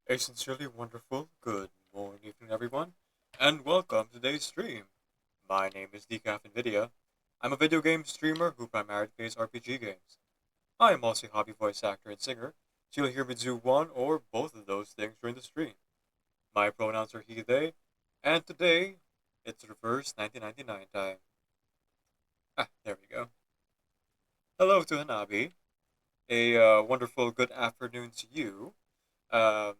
A sincerely wonderful good morning, evening, everyone, and welcome to today's stream. My name is Decaf NVIDIA. I'm a video game streamer who primarily plays RPG games. I am also a hobby voice actor and singer, so you'll hear me do one or both of those things during the stream. My pronouns are he, they, and today it's reverse 1999 time. There we go. Hello to Hanabi. A wonderful good afternoon to you. Um,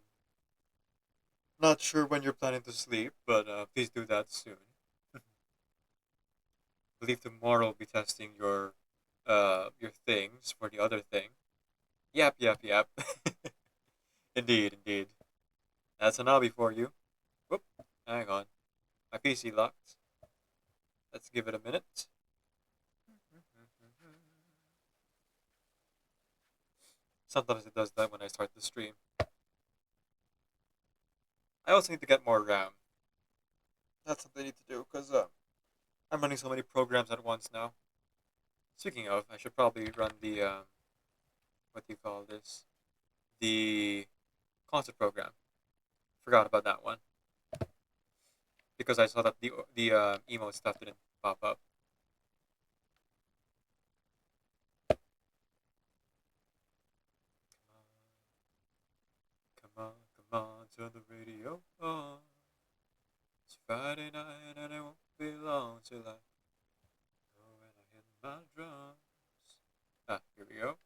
Not sure when you're planning to sleep, but please do that soon. I believe tomorrow will be testing your things for the other thing. Yep, yep, yep. Indeed, indeed. That's an hobby for you. Whoop, hang on. My PC locked. Let's give it a minute. Sometimes it does that when I start the stream. I also need to get more RAM. That's something I need to do because I'm running so many programs at once now. Speaking of, I should probably run the what do you call this? The concert program. Forgot about that one because I saw that the emo stuff didn't pop up. Come on, come on, turn the radio on. It's Friday night and it won't be long till I go and I hit my drums. Here we go.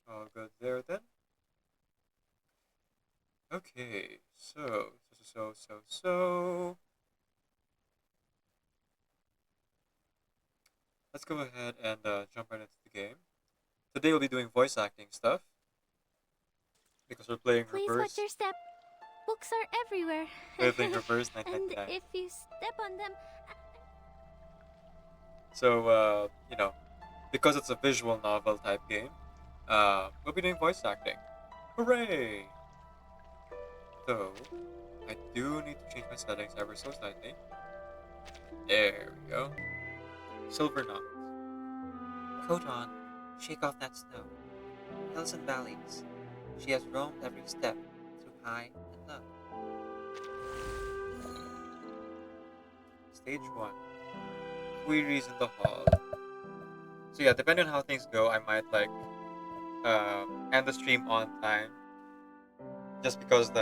All good there then. Okay, so. Let's go ahead and jump right into the game. Today we'll be doing voice acting stuff because we're playing Please watch reverse. your step. Books are everywhere. We're playing reverse And 1999. if you step on them, So because it's a visual novel type game, we'll be doing voice acting. Hooray! Though I do need to change my settings ever so slightly. There we go. Silver knot. Coat on, shake off that snow. Hills and valleys, she has roamed every step, through high and low. Stage one. Queries in the hall. So yeah, depending on how things go, I might end the stream on time, just because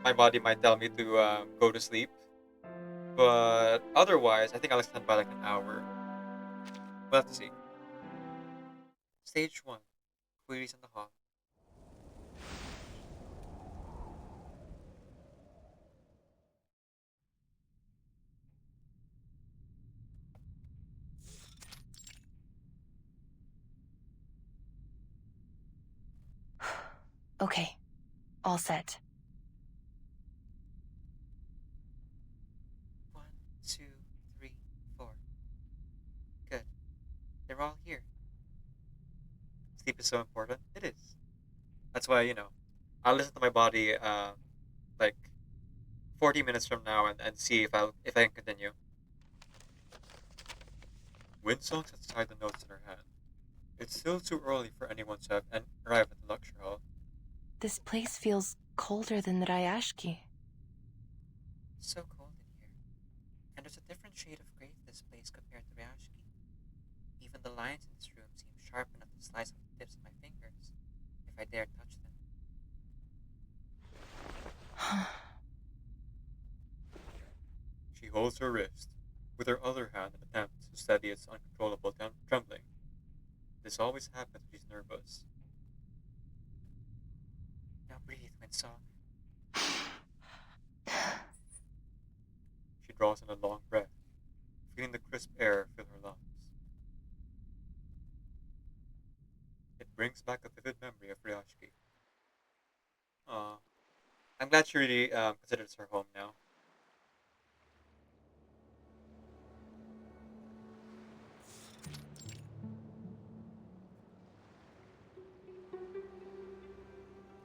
my body might tell me to go to sleep. But otherwise, I think I'll extend by like an hour. We'll have to see. Stage 1, queries in the hall. Okay, all set. 1, 2, 3, 4. Good. They're all here. Sleep is so important. It is. That's why I'll listen to my body like 40 minutes from now and see if I can continue. Windsong sets aside the notes in her hand. It's still too early for anyone to have arrived at the lecture hall. This place feels colder than the Ryashki. It's so cold in here. And there's a different shade of gray to this place compared to Ryashki. Even the lines in this room seem sharp enough to slice off the tips of my fingers, if I dare touch them. She holds her wrist with her other hand and attempts to steady its uncontrollable trembling. This always happens when she's nervous. Now breathe, Windsong. She draws in a long breath, feeling the crisp air fill her lungs. It brings back a vivid memory of Ryashki. Aw, I'm glad she really considers her home now.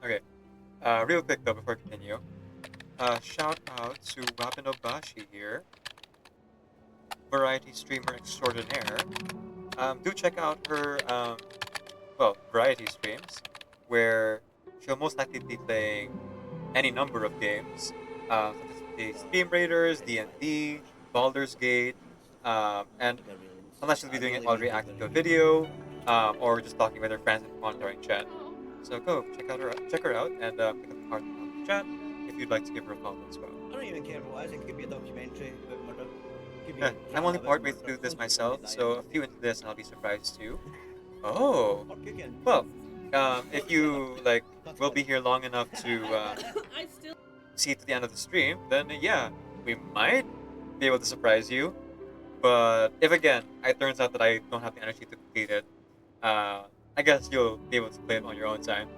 Okay, real quick though before I continue. Shout out to Wabinobashi here, variety streamer extraordinaire. Do check out her variety streams where she'll most likely be playing any number of games, such as the Steam Raiders, D&D, Baldur's Gate, and unless she'll be doing it while reacting to a video, or just talking with her friends and monitoring chat. So go check her out, and pick up the heart in the chat if you'd like to give her a follow as well. I don't even care if it was. It could be a documentary about murder. Could be Yeah, I'm only drama about partway murder. through this Some people myself, die so in a few into this, and I'll be surprised too. Oh, Or cooking. well, if you like will be here long enough to see to the end of the stream, then yeah, we might be able to surprise you. But if again it turns out that I don't have the energy to complete it, I guess you'll be able to play it on your own time.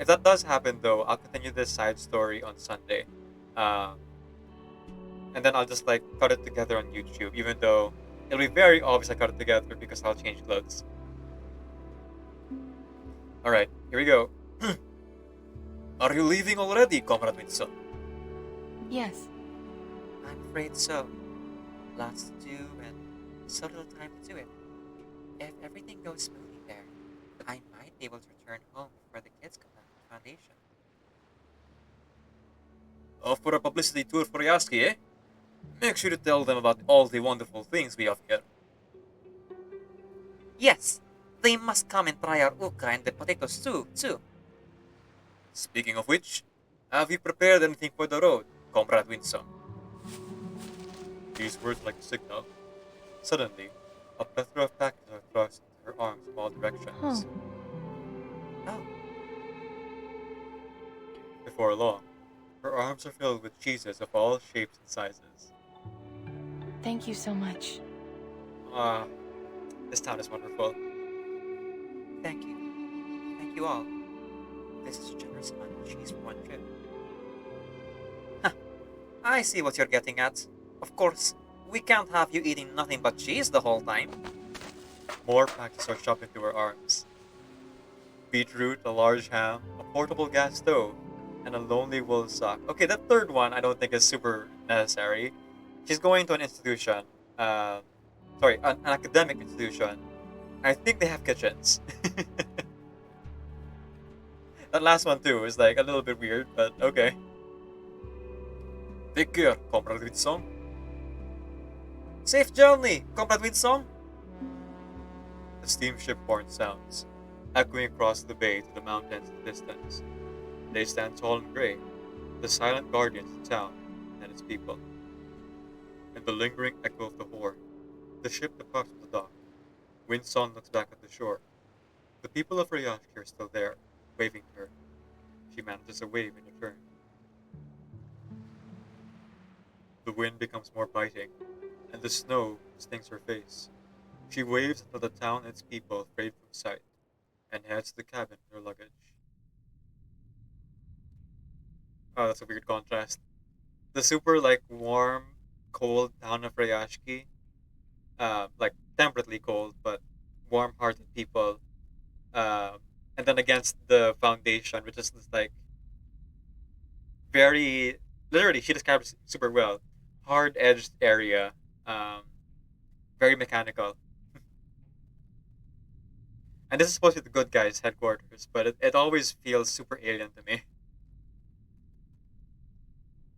If that does happen, though, I'll continue this side story on Sunday, um, and then I'll just like cut it together on YouTube, even though it'll be very obvious I cut it together because I'll change clothes. All right, here we go. Are you leaving already, Comrade Windsong? Yes. I'm afraid so. Lots to do and so little time to do it. If everything goes smoothly there, I might be able to return home before the kids come back to the Foundation. Off for a publicity tour for Yaski, eh? Make sure to tell them about all the wonderful things we have here. Yes, they must come and try our uka and the potato stew, too. Speaking of which, have you prepared anything for the road, Comrade Windsong? These words like a signal. Suddenly, a plethora of packages are thrust into her arms from all directions. Oh, Before long, her arms are filled with cheeses of all shapes and sizes. Thank you so much. Ah, this town is wonderful. thank you. Thank you all. This is a generous amount of cheese for one trip. Huh, I see what you're getting at. Of course, we can't have you eating nothing but cheese the whole time. More packages are shoved into her arms. Beetroot, a large ham, a portable gas stove, and a lonely wool sock. Okay, that third one I don't think is super necessary. She's going to an institution. An academic institution. I think they have kitchens. That last one too is like a little bit weird, but okay. Take care, Comrade Windsong. Safe journey, Comrade Windsong. The steamship horn sounds, echoing across the bay to the mountains in the distance. They stand tall and gray, the silent guardians of town and its people. In the lingering echo of the horn, the ship departs from the dock. Windsong looks back at the shore. The people of Ryashki are still there, waving to her. She manages a wave in return. The wind becomes more biting, and the snow stings her face. She waves until the town and its people fade from sight, and heads to the cabin with her luggage. Oh, that's a weird contrast. The super like warm, cold town of Ryashki, like temperately cold but warm-hearted people, and then against the Foundation, which is this, like very literally she describes it super well, hard-edged area, um, very mechanical. And this is supposed to be the good guys' headquarters, but it always feels super alien to me.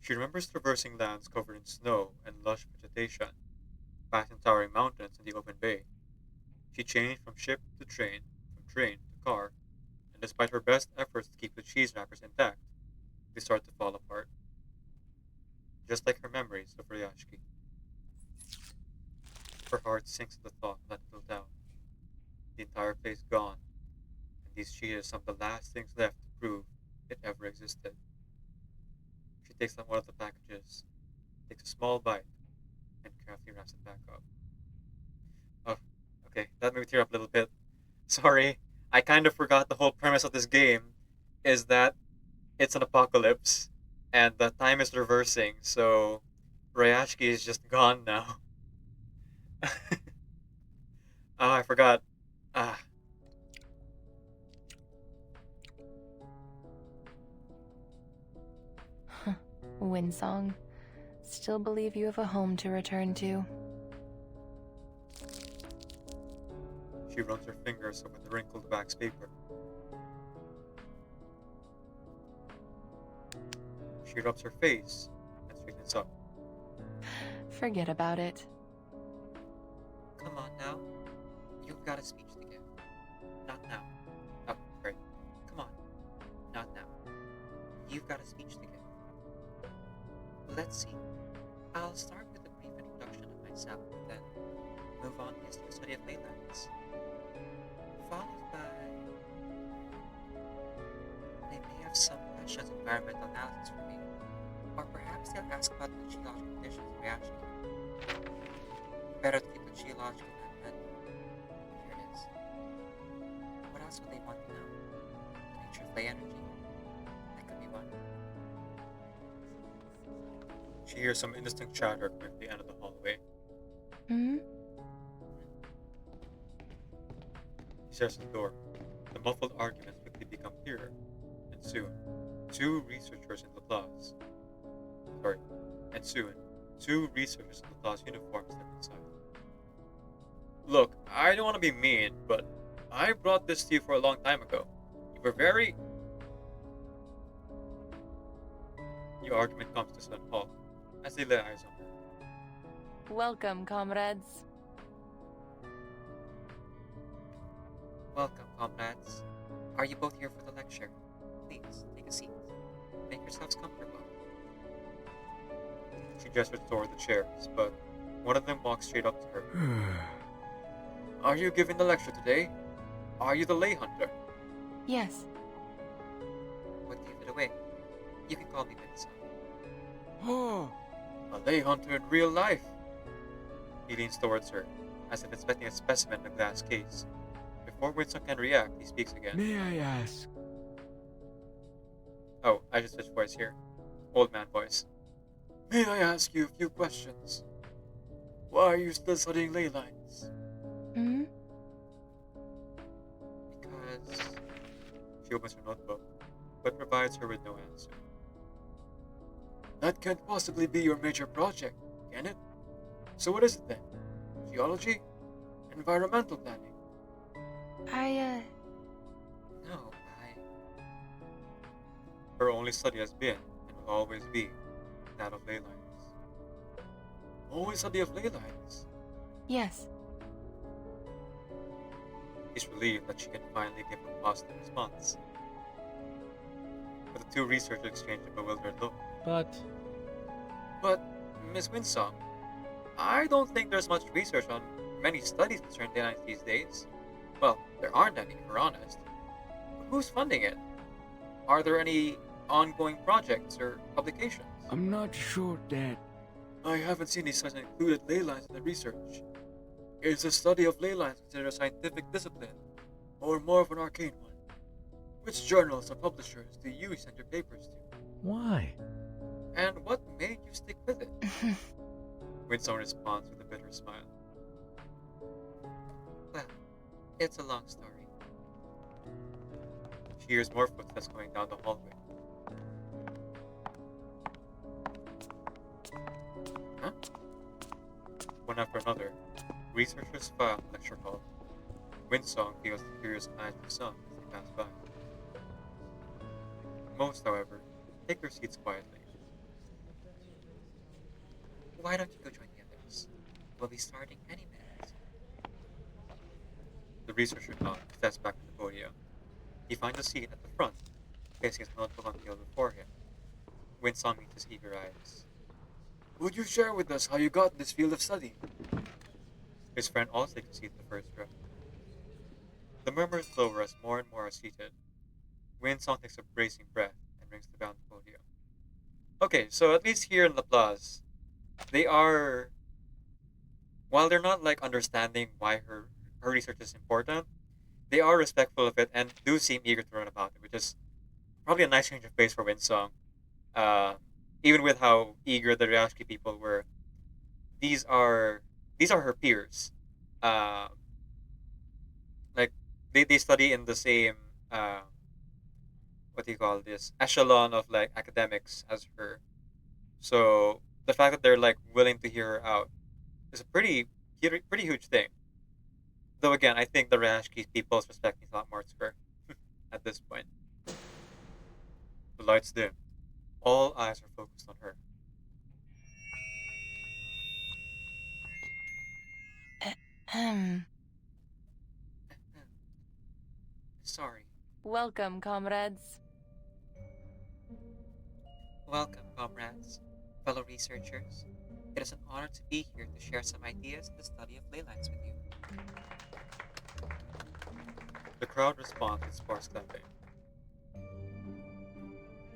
She remembers traversing lands covered in snow and lush vegetation, past towering mountains in the open bay. She changed from ship to train, from train to car, and despite her best efforts to keep the cheese wrappers intact, they start to fall apart. Just like her memories of Ryashki. Her heart sinks at the thought of that little town. The entire place gone, and these cheeses some of the last things left to prove it ever existed. She takes out one of the packages, takes a small bite, and carefully wraps it back up. Oh, okay, that made me tear up a little bit. Sorry, I kind of forgot the whole premise of this game is that it's an apocalypse, and the time is reversing, so Ryashki is just gone now. Oh, I forgot. Ah, Windsong. Still believe you have a home to return to. she runs her fingers over the wrinkled wax paper. She rubs her face and straightens up. Forget about it. Come on now. You've got a speech to give. Not now. Oh, sorry. Come on. Not now. You've got a speech to give. Let's see. I'll start with a brief introduction of myself, then move on to the study of ley lines. Followed by... They may have some questions of environmental analysis for me. Or perhaps they'll ask about the geological conditions of Ryashi. Better to keep the geological and here it is. What else would they want to know? The nature of ley energy? That could be one. She hears some indistinct chatter coming from the end of the hallway. Hmm? She stares at the door. The muffled arguments quickly become clearer, and soon, two researchers in Laplace uniforms step inside. Look, I don't want to be mean, but I brought this to you for a long time ago. You were very... Your argument comes to a sudden halt as they lay eyes on her. Welcome, comrades. Welcome, comrades. Are you both here for the lecture? Please, take a seat. Make yourselves comfortable. She gestures toward the chairs, but one of them walks straight up to her. Are you giving the lecture today? Are you the lay hunter? Yes. What gave it away? You can call me Windsong. Oh, a lay hunter in real life. He leans towards her, as if inspecting a specimen in a glass case. Before Windsong can react, he speaks again. May I ask? Oh, I just switched voice here. Old man voice. May I ask you a few questions? Why are you still studying ley lines? Hmm? Because... She opens her notebook, but provides her with no answer. That can't possibly be your major project, can it? So what is it then? Geology? Environmental planning? No, Her only study has been, and will always be, that of ley lines. Only study of ley lines? Yes. He's relieved that she can finally give a positive response. But the two researchers exchange a bewildered look. But But, Miss Windsong, I don't think there's much research on many studies concerning ley lines these days. Well, there aren't any, if we're honest. Who's funding it? Are there any ongoing projects or publications? I'm not sure that. I haven't seen any such included ley lines in the research. Is the study of ley lines considered a scientific discipline, or more of an arcane one? Which journals or publishers do you send your papers to? Why? And what made you stick with it? Windsong responds with a bitter smile. well, it's a long story. She hears more footsteps going down the hallway. Huh? One after another, researchers file the lecture hall. Windsong feels the curious eyes of some as they pass by. Most, however, take their seats quietly. Why don't you go join the others? We'll be starting any minute. The researcher nods and steps back to the podium. He finds a seat at the front, placing his notebook on the table before him. Windsong meets his eager eyes. Would you share with us how you got in this field of study? His friend also takes a seat in the first row. The murmurs lower as more and more are seated. Windsong takes a bracing breath and rings the bell on the podium. Okay, so at least here in Laplace, they are, while they're not like understanding why her research is important, they are respectful of it and do seem eager to learn about it, which is probably a nice change of pace for Windsong. Even with how eager the Ryashki people were, these are her peers. Like they study in the same what do you call this, echelon of like academics as her. So the fact that they're like willing to hear her out is a pretty huge thing. Though again, I think the Ryashki people's respect means a lot more to her at this point. The lights dim, All eyes are focused on her. Ahem. Sorry. Welcome, comrades. Welcome, comrades, fellow researchers. It is an honor to be here to share some ideas in the study of ley lines with you. The crowd responds with sparse clapping.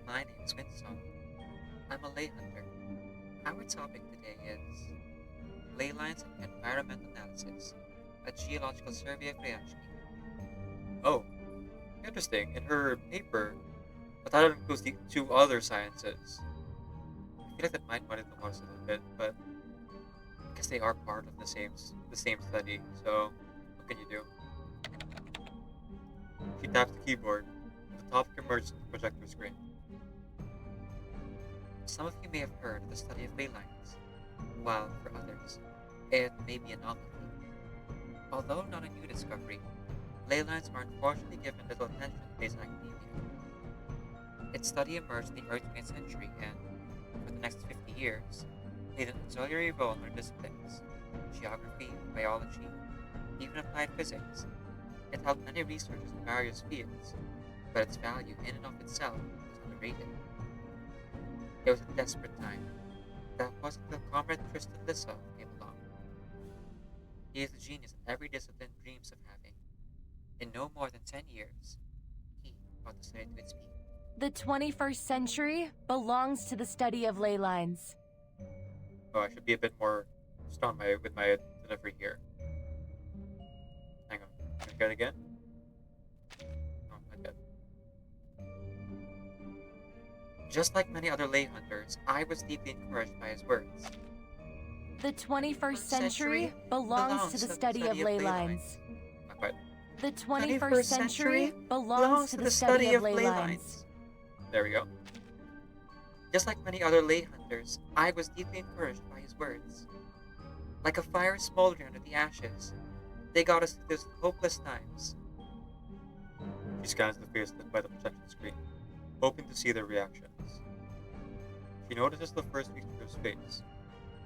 My name is Windsong. I'm a ley hunter. Our topic today is ley lines and environmental analysis, a geological survey of Ryashki. Oh, interesting. In her paper, but that includes the two other sciences. I feel like that might muddy the waters a little bit, but I guess they are part of The same study. So, what can you do? She taps the keyboard, and the topic emerges on the projector screen. Some of you may have heard of the study of ley lines, while for others, it may be a novelty. Although not a new discovery, ley lines are unfortunately given little attention in today's academia. Its study emerged in the early 20th century and, for the next 50 years, played an auxiliary role in other disciplines: geography, biology, even applied physics. It helped many researchers in various fields, but its value in and of itself was underrated. It was a desperate time. That wasn't until Comrade Lissov came along. He is the genius that every discipline dreams of having. In no more than 10 years, he brought the study to its peak. The 21st century belongs to the study of ley lines. Oh, I should be a bit more strong with my delivery here. Hang on. Can I get it again? Oh, not yet. Just like many other ley hunters, I was deeply encouraged by his words. The 21st century belongs to the study of ley lines. Not quite. The 21st century belongs to the study of ley lines. There we go. Just like many other ley hunters, I was deeply encouraged by his words. Like a fire smoldering under the ashes, they got us through those hopeless times. She scans the face lit by the projection screen, hoping to see their reactions. She notices the first researcher's face.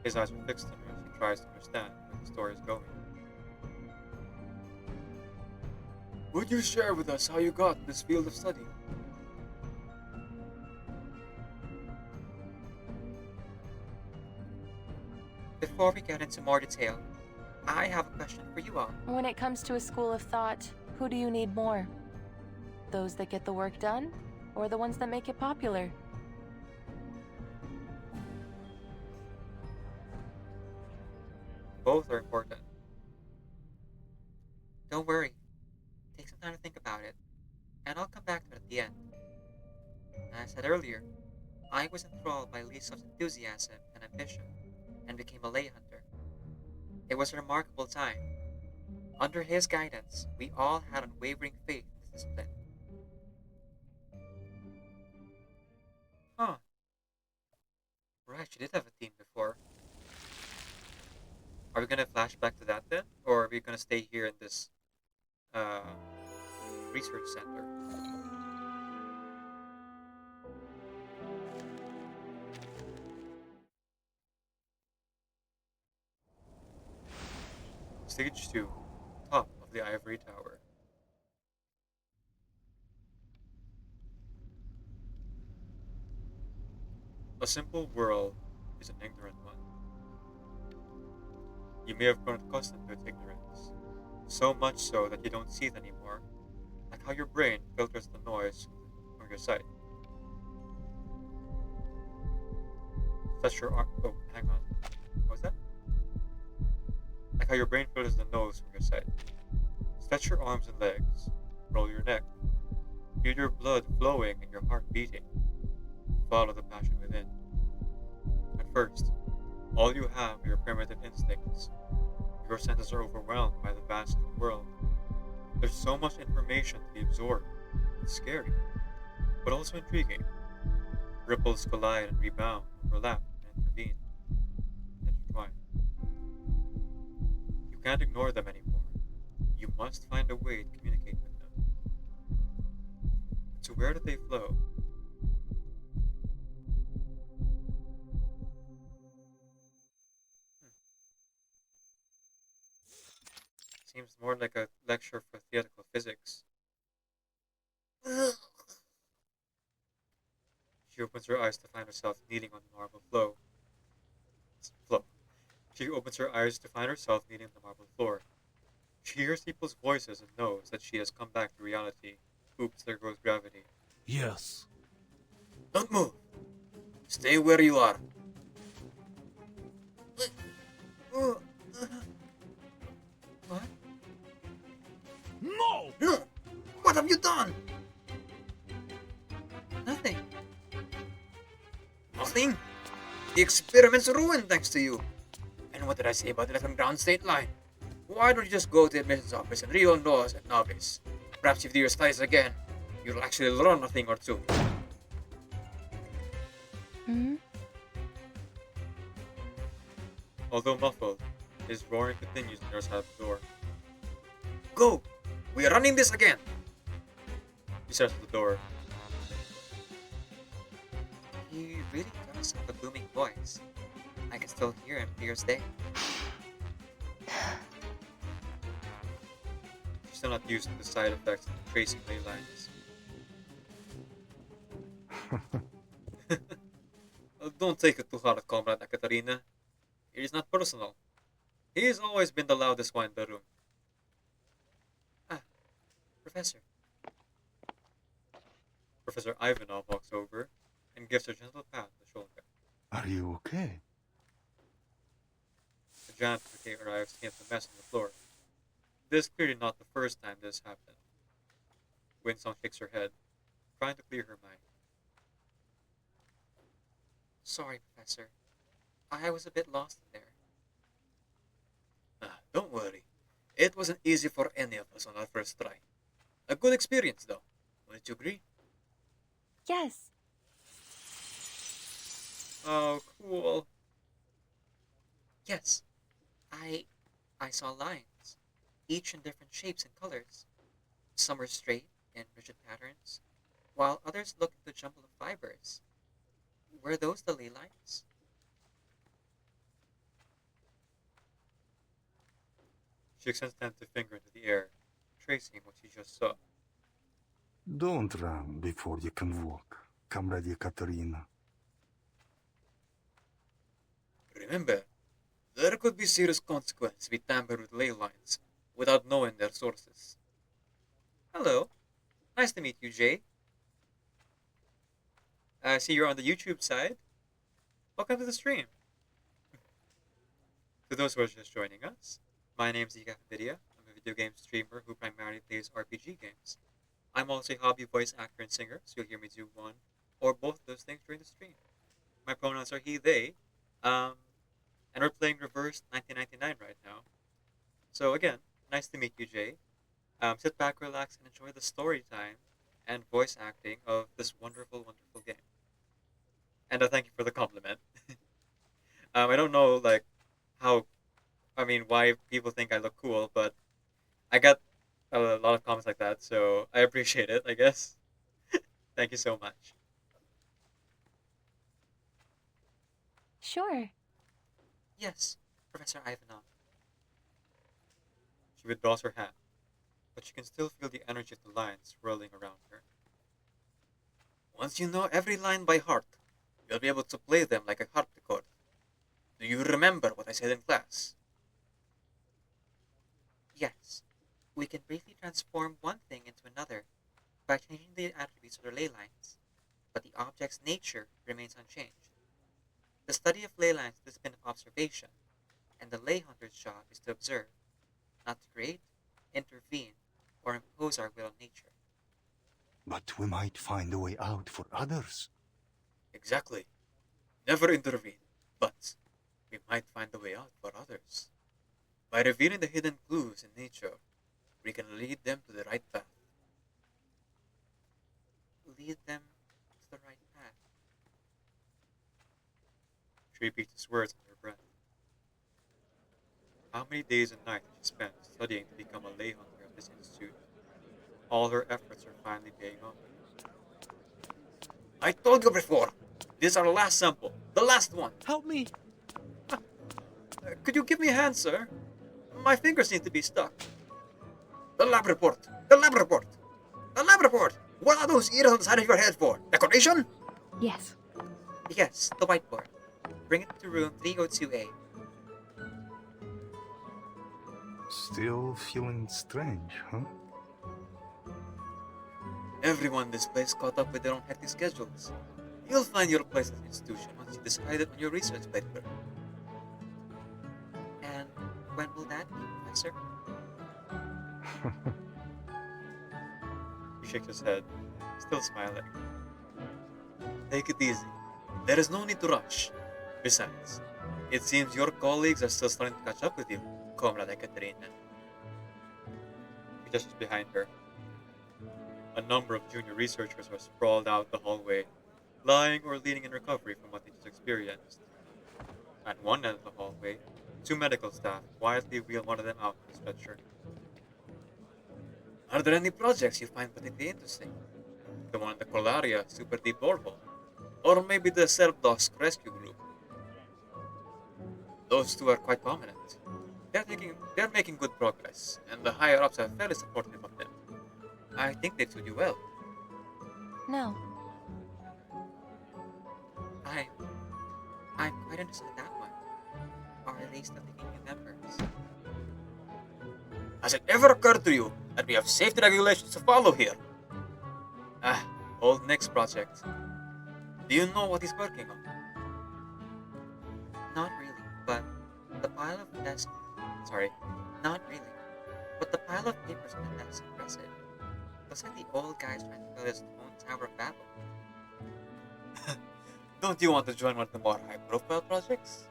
His eyes are fixed on her as he tries to understand where the story is going. Would you share with us how you got in this field of study? Before we get into more detail, I have a question for you all. When it comes to a school of thought, who do you need more? Those that get the work done, or the ones that make it popular? Both are important. Don't worry, take some time to think about it, and I'll come back to it at the end. As I said earlier, I was enthralled by Lisov's enthusiasm and ambition, and became a ley hunter. It was a remarkable time. Under his guidance, we all had unwavering faith in this discipline. Huh. Right, she did have a theme before. Are we gonna flash back to that then? Or are we gonna stay here in this research center? Stage 2, top of the Ivory Tower. A simple world is an ignorant one. You may have grown accustomed to its ignorance, so much so that you don't see it anymore, like how your brain filters the noise from your sight. Such your oh, hang on. What was that? Like how your brain filters the nose from your sight. Stretch your arms and legs, roll your neck, feel your blood flowing and your heart beating. Follow the passion within. At first, all you have are your primitive instincts. Your senses are overwhelmed by the vast world. There's so much information to be absorbed. It's scary, but also intriguing. Ripples collide and rebound, overlap and intervene, and intertwine. You can't ignore them anymore. You must find a way to communicate with them. So where do they flow? seems more like a lecture for theoretical physics. She opens her eyes to find herself kneeling on the marble floor. She opens her eyes to find herself kneeling on the marble floor. She hears people's voices and knows that she has come back to reality. Oops, there goes gravity. Yes. Don't move! Stay where you are. What? No! No! What have you done? Nothing. Nothing? The experiment's ruined thanks to you. And what did I say about the left ground state line? Why don't you just go to the admissions office and re-enroll as a novice? Perhaps if you do your studies again, you'll actually learn a thing or two. Hmm? Although muffled, his roaring continues on the other side of the door. Go! We are running this again! He says to the door. He really does have a booming voice. I can still hear him clear as day. She's still not used to the side effects of tracing ley lines. Don't take it too hard, Comrade Katarina. It is not personal. He has always been the loudest one in the room. Professor, Professor Ivanov walks over and gives her a gentle pat on the shoulder. Are you okay? The janitor arrives and hits a mess on the floor. This is clearly not the first time this happened. Windsong shakes her head, trying to clear her mind. sorry, Professor. I was a bit lost in there. Don't worry. It wasn't easy for any of us on our first try. A good experience, though. Wouldn't you agree? Yes. Oh, cool. Yes, I saw lines, each in different shapes and colors. Some were straight in rigid patterns, while others looked like a jumble of fibers. Were those the ley lines? She extends a tentative finger into the air, tracing what she just saw. Don't run before you can walk, Comrade Katerina. Remember, there could be serious consequences if we tamper with ley lines without knowing their sources. Hello. Nice to meet you, Jay. I see you're on the YouTube side. Welcome to the stream. To those who are just joining us, my name is Ivory. I'm a video game streamer who primarily plays RPG games. I'm also a hobby voice actor and singer, so you'll hear me do one or both of those things during the stream. My pronouns are he, they, and we're playing Reverse 1999 right now. So again, nice to meet you, Jay. Sit back, relax, and enjoy the story time and voice acting of this wonderful, wonderful game. And thank you for the compliment. I don't know, like, why people think I look cool, but I got a lot of comments like that, so I appreciate it, I guess. Thank you so much. Sure. Yes, Professor Ivanov. She withdraws her hand, but she can still feel the energy of the lines swirling around her. Once you know every line by heart, you'll be able to play them like a harpsichord. Do you remember what I said in class? Yes, we can briefly transform one thing into another by changing the attributes of their ley lines, but the object's nature remains unchanged. The study of ley lines is a discipline of observation, and the ley hunter's job is to observe, not to create, intervene, or impose our will on nature. But we might find a way out for others. Exactly. Never intervene, but we might find a way out for others. By revealing the hidden clues in nature, we can lead them to the right path. Lead them to the right path. She repeats his words under her breath. How many days and nights has she spent studying to become a lay hunter at this institute? All her efforts are finally paying off. I told you before! This is our last sample. The last one! Help me! Could you give me a hand, sir? My fingers seem to be stuck. The lab report! The lab report! The lab report! What are those ears on the side of your head for? Decoration? Yes. Yes, the whiteboard. Bring it to room 302A. Still feeling strange, huh? Everyone in this place caught up with their own hectic schedules. You'll find your place at the institution once you decided on your research paper. And when will that be, Professor? He shakes his head, still smiling. Take it easy. There is no need to rush. Besides, it seems your colleagues are still starting to catch up with you, Comrade Ekaterina. He gestures behind her. A number of junior researchers are sprawled out the hallway, lying or leaning in recovery from what they just experienced. At one end of the hallway, two medical staff quietly wheel one of them out on a stretcher. Are there any projects you find particularly interesting? The one in the Colaria Super Deep Borehole? Or maybe the Servdosk Rescue Group? Those two are quite prominent. They're making good progress, and the higher ups are fairly supportive of them. I think they suit you well. No. I'm quite interested in that one. Or at least the taking new members. Has it ever occurred to you that we have safety regulations to follow here? Ah, old Nick's project. Do you know what he's working on? Not really, but the pile of desk... Sorry, not really. But the pile of papers on the desk is impressive. Looks like the old guy's trying to build his own Tower of Babel. Don't you want to join one of the more high-profile projects?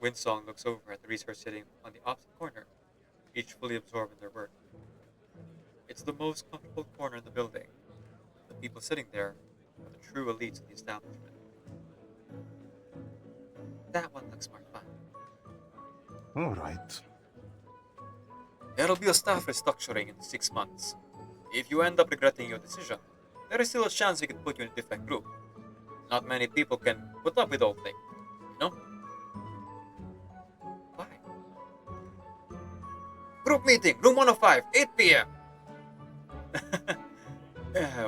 Windsong looks over at the researchers sitting on the opposite corner, each fully absorbed in their work. It's the most comfortable corner in the building. The people sitting there are the true elites of the establishment. That one looks more fun. All right. There'll be a staff restructuring in 6 months. If you end up regretting your decision, there is still a chance we could put you in a different group. Not many people can put up with all things, you know? Why? Group meeting, room 105, 8 p.m.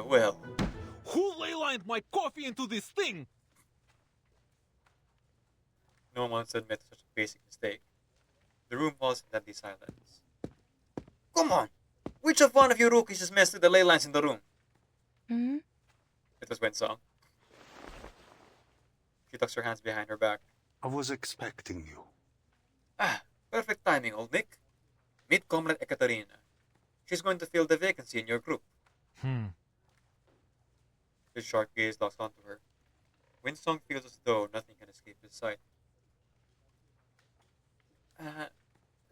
Well, Who leylined my coffee into this thing? no one wants to admit to such a basic mistake. The room falls in deadly silence. Come on! Which of one of you rookies just messed with the ley lines in the room? Hmm? It was Windsong. She tucks her hands behind her back. I was expecting you. Ah, perfect timing, old Nick. Meet Comrade Ekaterina. She's going to fill the vacancy in your group. His sharp gaze locks onto her. Windsong feels as though nothing can escape his sight.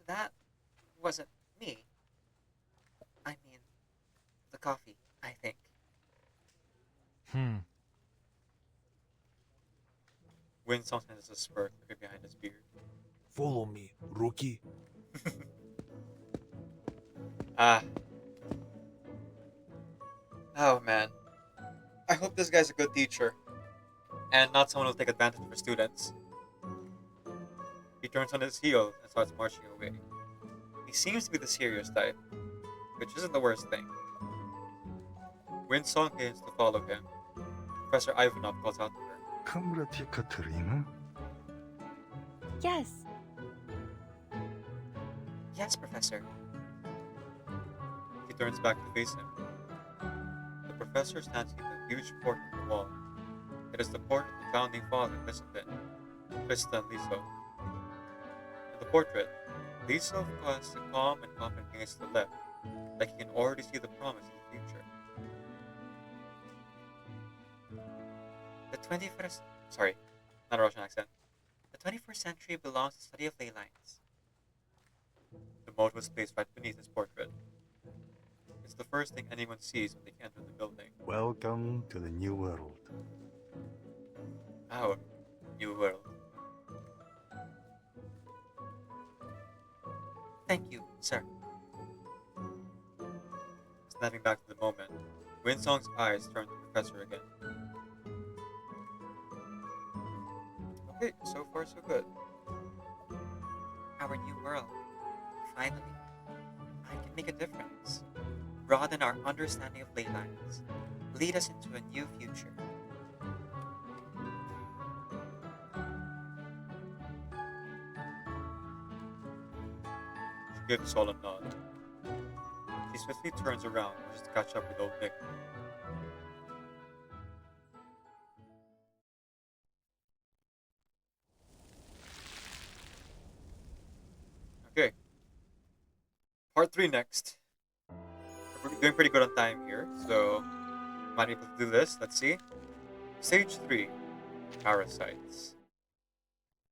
That wasn't me. I mean, the coffee, I think. Windsong sends a smirk looking behind his beard. Follow me, rookie. Ah. Oh man. I hope this guy's a good teacher. And not someone who'll take advantage of her students. He turns on his heel and starts marching away. He seems to be the serious type, which isn't the worst thing. Windsong begins to follow him. Professor Ivanov calls out to her. Comrade Ekaterina? Yes. Yes, Professor. He turns back to face him. The professor stands in a huge portrait on the wall. It is the portrait of the founding father of discipline, Tristan Liso. In the portrait, Liso casts a calm and confident gaze to the left, like he can already see the promise of the future. The 21st... Sorry, not a Russian accent. The 21st century belongs to the study of ley lines. The moat was placed right beneath his portrait. It's the first thing anyone sees when they enter the building. Welcome to the new world. Our new world. Thank you, sir. Snapping back to the moment, Windsong's eyes turn to the professor again. Okay, so far so good. Our new world. Finally. I can make a difference, broaden our understanding of ley lines, lead us into a new future. She gives Saul a nod. She swiftly turns around just to catch up with old Nick. Okay, part 3 next. We're doing pretty good on time here, so might be able to do this. Let's see. Stage 3, Parasites.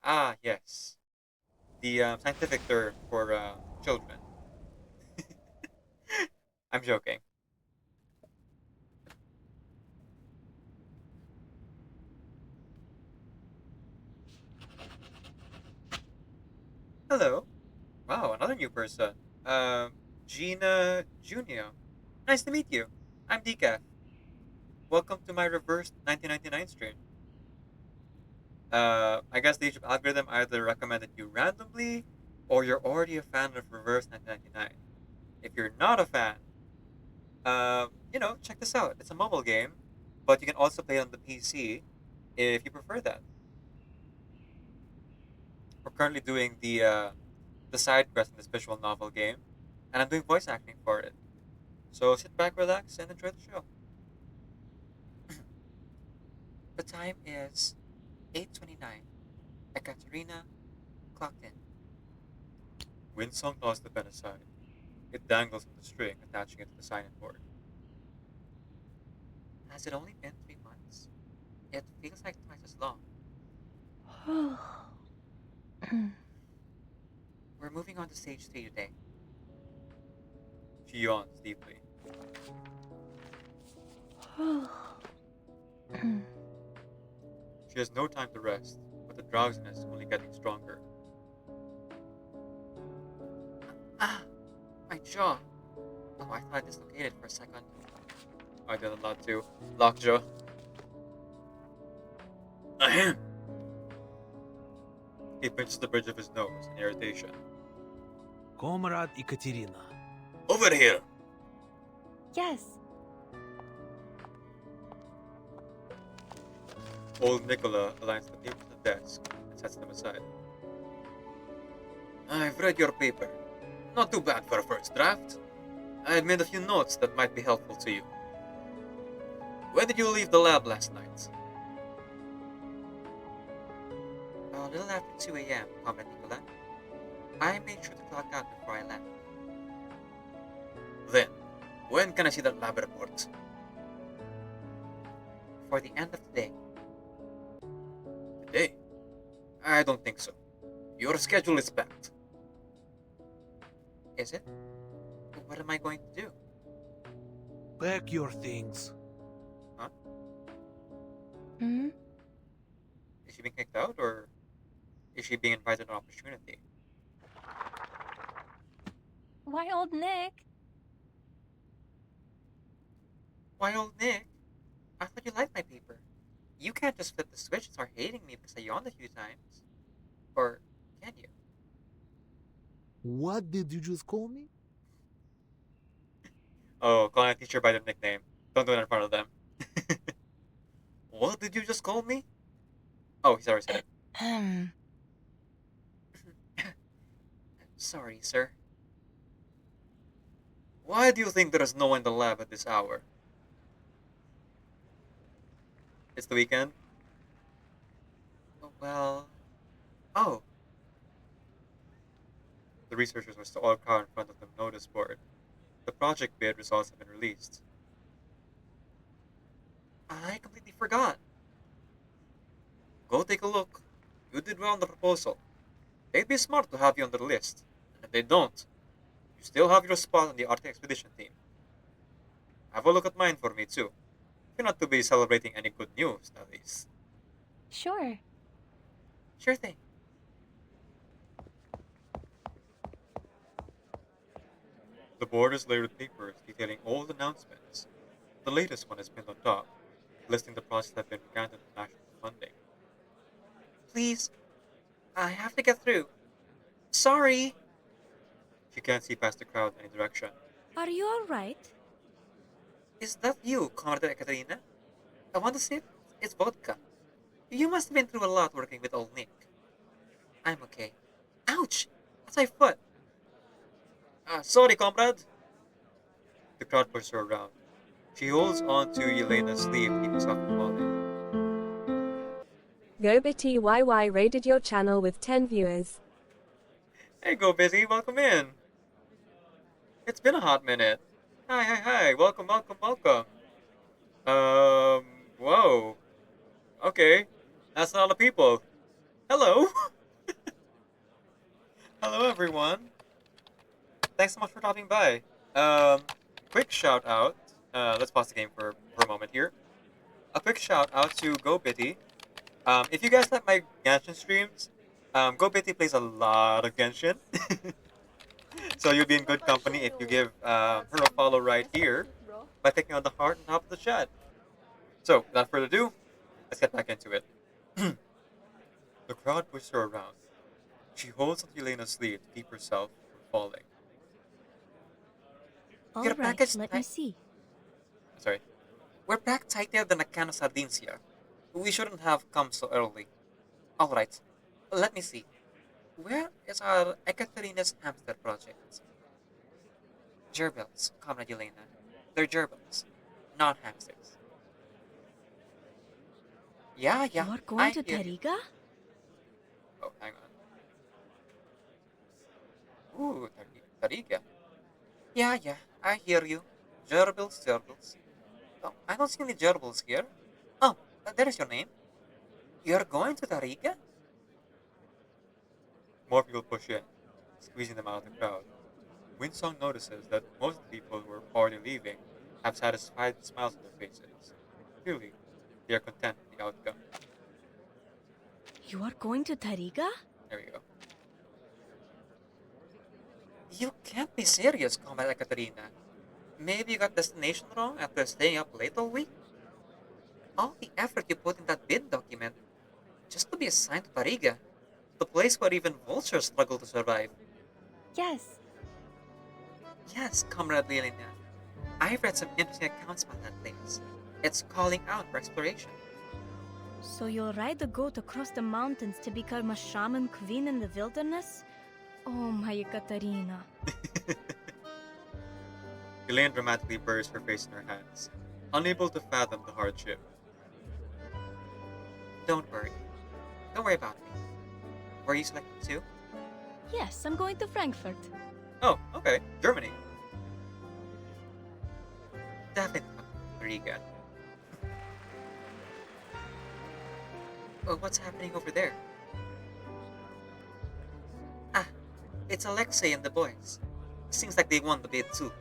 Ah, yes. The scientific term for children. I'm joking. Hello. Wow, another new person. Gina Junio. Nice to meet you. I'm Decaf. Welcome to my reverse 1999 stream. I guess the YouTube algorithm either recommended you randomly, or you're already a fan of reverse 1999. If you're not a fan, check this out. It's a mobile game, but you can also play it on the PC if you prefer that. We're currently doing the side quest in this visual novel game, and I'm doing voice acting for it. So sit back, relax, and enjoy the show. The time is 8:29. Ekaterina clocked in. Windsong tossed the pen aside. It dangles from the string, attaching it to the sign-in board. Has it only been 3 months? It feels like twice as long. We're moving on to stage 3 today. She yawns deeply. She has no time to rest, but the drowsiness is only getting stronger. Ah! My jaw! Oh, I thought I dislocated for a second. I did a lot too. Lockjaw. Ahem! He pinches the bridge of his nose in irritation. Comrade Ekaterina. Over here! Yes. Old Nicola aligns the papers on the desk and sets them aside. I've read your paper. Not too bad for a first draft. I've made a few notes that might be helpful to you. When did you leave the lab last night? A little after 2 a.m., Comrade Nicola. I made sure to clock out before I left. Then, when can I see that lab report? For the end of the day. Today? I don't think so. Your schedule is packed. Is it? What am I going to do? Pack your things. Hmm? Is she being kicked out, or is she being invited an opportunity? Why, old Nick? Why, old Nick? I thought you liked my paper. You can't just flip the switch and start hating me because I yawned a few times. Or can you? What did you just call me? Oh, calling a teacher by their nickname. Don't do it in front of them. What did you just call me? Oh, he's already said it. Hmm. Sorry, sir. Why do you think there is no one in the lab at this hour? It's the weekend? Well... Oh, The researchers were still all crowded in front of the notice board. The project bid results have been released. I completely forgot. Go take a look. You did well on the proposal. They'd be smart to have you on the list. And if they don't, you still have your spot on the Arctic Expedition team. Have a look at mine for me, too. You're not to be celebrating any good news, at least. Sure. Sure thing. The board is layered with papers detailing old announcements. The latest one is pinned on top, listing the projects that have been granted national funding. Please, I have to get through. Sorry. She can't see past the crowd in any direction. Are you alright? Is that you, Comrade Ekaterina? I want to see it. It's vodka. You must have been through a lot working with old Nick. I'm okay. Ouch! That's my foot. Sorry, comrade. The crowd pushes her around. She holds on to Yelena's sleeve to keep herself from falling. GoBitty YY raided your channel with 10 viewers. Hey, Go Busy, welcome in. It's been a hot minute. Hi. Welcome. Whoa. Okay. That's a lot of people. Hello. Hello, everyone. Thanks so much for dropping by. Quick shout out. Let's pause the game for a moment here. A quick shout out to GoBitty. If you guys like my Genshin streams, GoBitty plays a lot of Genshin. So you'll be in good company if you give her a follow right here by clicking on the heart on top of the chat. So, without further ado, let's get back into it. The crowd pushes her around. She holds onto Elena's sleeve to keep herself from falling. Your Alright, package let ti- me see. Sorry. We're packed tighter than a can of sardines here. We shouldn't have come so early. Alright, let me see. Where is our Ekaterina's hamster project? Gerbils, Comrade Elena. They're gerbils, not hamsters. Yeah, You are I going to hear you. Tariga? Oh, hang on. Ooh, Tariga. Yeah, I hear you. Gerbils. Oh, I don't see any gerbils here. Oh, there is your name. You're going to Tariga? More people push in, squeezing them out of the crowd. Windsong notices that most of the people who are already leaving have satisfied smiles on their faces. Clearly, they are content with the outcome. You are going to Tariga? There we go. You can't be serious, Comrade Ekaterina. Maybe you got destination wrong after staying up late all week? All the effort you put in that bid document, just to be assigned to Tariga, the place where even vultures struggle to survive. Yes. Yes, Comrade Lilina. I've read some interesting accounts about that place. It's calling out for exploration. So you'll ride the goat across the mountains to become a shaman queen in the wilderness? Oh, my Ekaterina. Elaine dramatically buries her face in her hands, unable to fathom the hardship. Don't worry. Don't worry about me. Were you selected too? Yes, I'm going to Frankfurt. Oh, okay. Germany. Definitely not Riga. Oh, what's happening over there? Ah, it's Alexei and the boys. Seems like they won the bid too.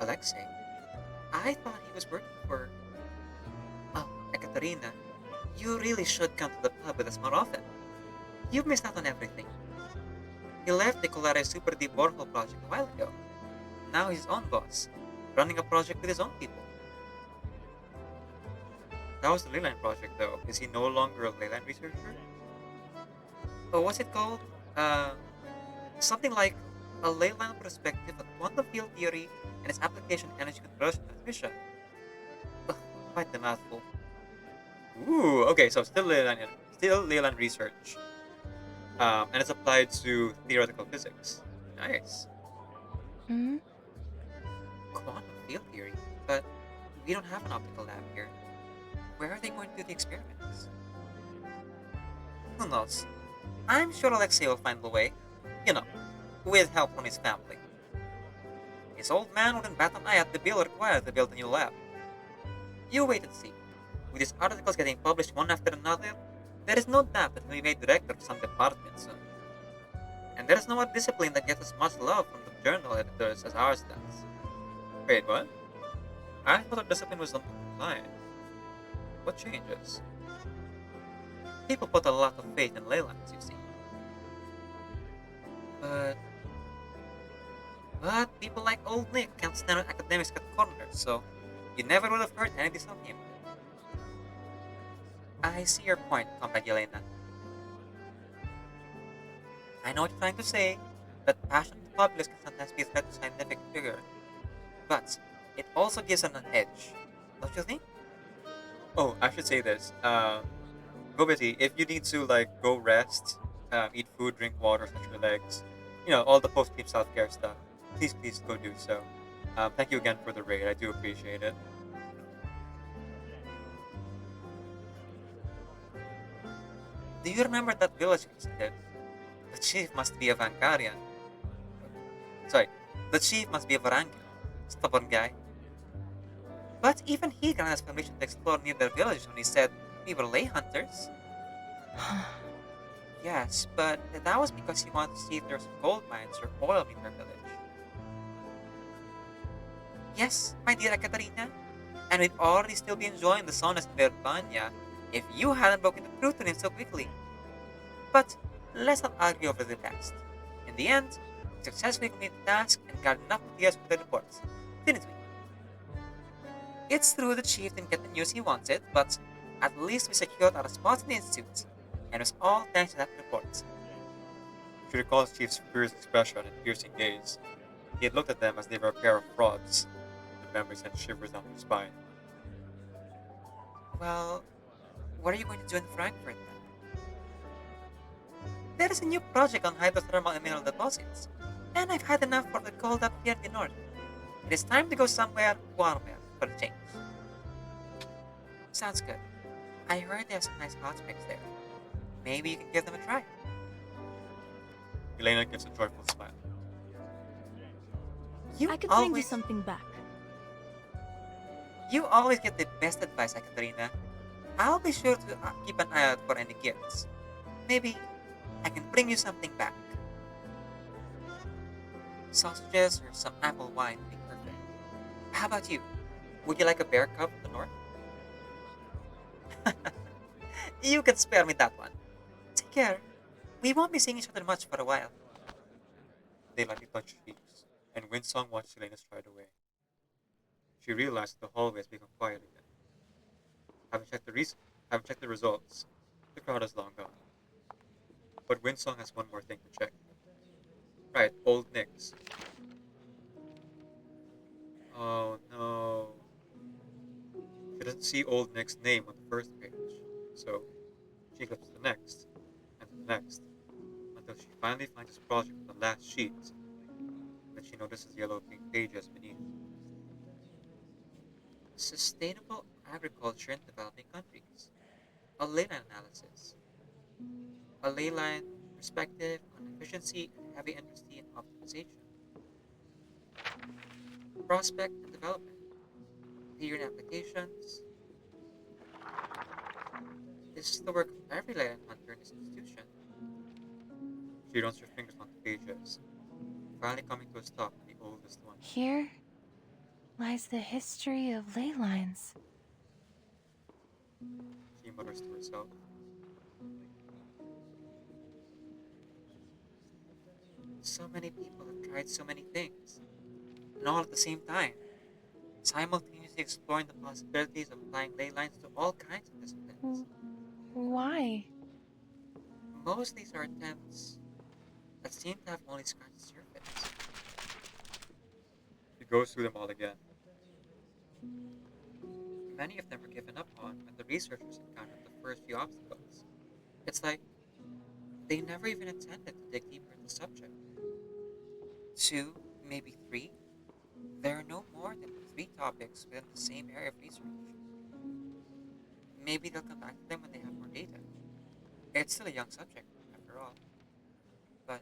Alexei? I thought he was working for... Oh, Ekaterina, you really should come to the pub with us more often. You've missed out on everything. He left the Colare Super Deep Borehole project a while ago. Now he's his own boss, running a project with his own people. That was the Leyline project, though. Is he no longer a Leyline researcher? Oh, what's it called? Something like a leyline perspective of quantum field theory and its application to energy conversion transmission. Ugh, quite the mouthful. Ooh, okay, so still Leyline research. And it's applied to theoretical physics. Nice. Hmm? Quantum field theory? But we don't have an optical lab here. Where are they going to do the experiments? Who knows? I'm sure Alexei will find a way. You know, with help from his family. His old man wouldn't bat an eye at the bill required to build a new lab. You wait and see. With his articles getting published one after another, there is no doubt that he'll be made director of some department soon. And there is no other discipline that gets as much love from the journal editors as ours does. Wait, what? I thought our discipline was something compliant. What changes? People put a lot of faith in Leylines, you see. But people like old Nick can't stand when academics cut corners, so you never would have heard anything from him. I see your point, Comrade Yelena. I know what you're trying to say. That passion of the populace can sometimes be a threat to scientific rigor, but it also gives them an edge. Don't you think? Oh, I should say this. Go busy. If you need to like go rest, eat food, drink water, stretch your legs, all the post-game self-care stuff, please go do so. Thank you again for the raid. I do appreciate it. Do you remember that village we visited? The chief must be a Vancarian. Sorry, the chief must be a Varangian. Stubborn guy. But even he granted us permission to explore near their village when he said we were lay hunters. Yes, but that was because he wanted to see if there was gold mines or oil in their village. Yes, my dear Ekaterina, and we'd already still be enjoying the saunas in Verbania if you hadn't broken the truth to him so quickly. But let's not argue over the past. In the end, we successfully completed the task and got enough materials for the reports, didn't we? It's true the chief didn't get the news he wanted, but at least we secured our spots in the institute, and it was all thanks to that report. She recalls Chief's furious expression and piercing gaze. He had looked at them as they were a pair of frauds. The memory sent shivers down her spine. Well, what are you going to do in Frankfurt then? There is a new project on hydrothermal and mineral deposits, and I've had enough for the cold up here in the north. It is time to go somewhere warmer for a change. Sounds good. I heard there's some nice hot springs there. Maybe you can give them a try. Elena gives a joyful smile. I could bring you something back. You always get the best advice, Ekaterina. I'll be sure to keep an eye out for any gifts. Maybe I can bring you something back. Sausages or some apple wine would be perfect. How about you? Would you like a bear cub from the north? You can spare me that one. Take care. We won't be seeing each other much for a while. They lightly touched cheeks, and Windsong watched Elena stride away. She realized that the hallway has become quiet again. Having checked the results, the crowd has long gone. But Windsong has one more thing to check. Right, old Nix. Oh no. She doesn't see old Nick's name on the first page, so she flips to the next, and to the next, until she finally finds his project on the last sheet. Then she notices yellow pink pages beneath. Sustainable agriculture in developing countries. A ley line analysis. A ley line perspective on efficiency and heavy industry and optimization. Prospect and development. Theory and applications. This is the work of every ley line hunter in this institution. She runs her fingers on the pages, finally coming to a stop on the oldest one. Here lies the history of ley lines. She mutters to herself. So many people have tried so many things, and all at the same time, simultaneously exploring the possibilities of applying ley lines to all kinds of disciplines. Why? Most of these are attempts that seem to have only scratched the surface. She goes through them all again. Many of them were given up on when the researchers encountered the first few obstacles. It's like they never even intended to dig deeper into the subject. 2, maybe 3. There are no more than 3 topics within the same area of research. Maybe they'll come back to them when they have more data. It's still a young subject, after all. But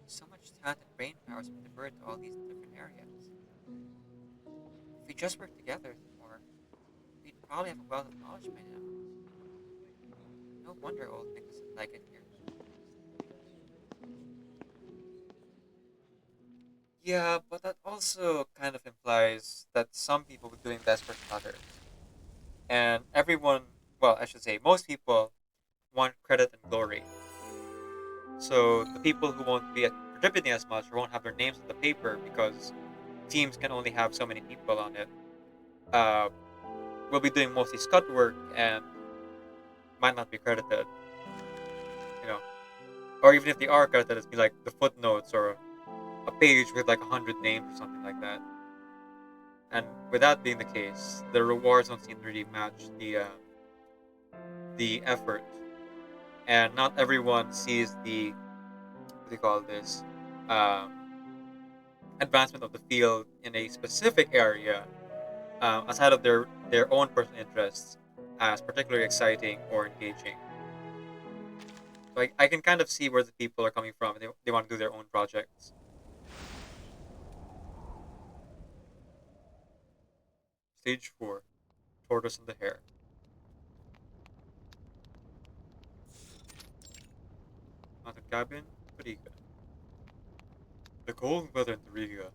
so much talent and brain power has been diverted to all these different areas. If we just work together more, we'd probably have a wealth of knowledge by now. No wonder old Nick doesn't like it here. Yeah, but that also kind of implies that some people were doing best for others. And everyone, well, I should say, most people want credit and glory. So the people who won't be contributing as much or won't have their names on the paper because teams can only have so many people on it, will be doing mostly scut work and might not be credited. You know, Or even if they are credited, it's be like the footnotes or a page with like 100 names or something like that. And with that being the case, the rewards don't seem to really match the effort, and not everyone sees the what do you call this um, advancement of the field in a specific area outside of their own personal interests as particularly exciting or engaging. So I can kind of see where the people are coming from. They want to do their own projects. Stage 4, Tortoise and the Hare. Mountain cabin, Riga. The cold weather in Riga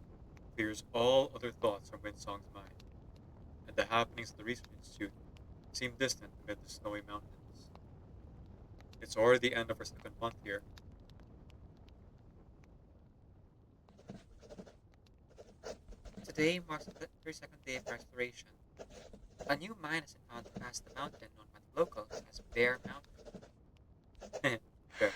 clears all other thoughts from Windsong's mind, and the happenings of the research institute seem distant amid the snowy mountains. It's already the end of our second month here. Today marks the 32nd day of our exploration. A new mine has been found past the mountain known by the locals as Bear Mountain. Fair.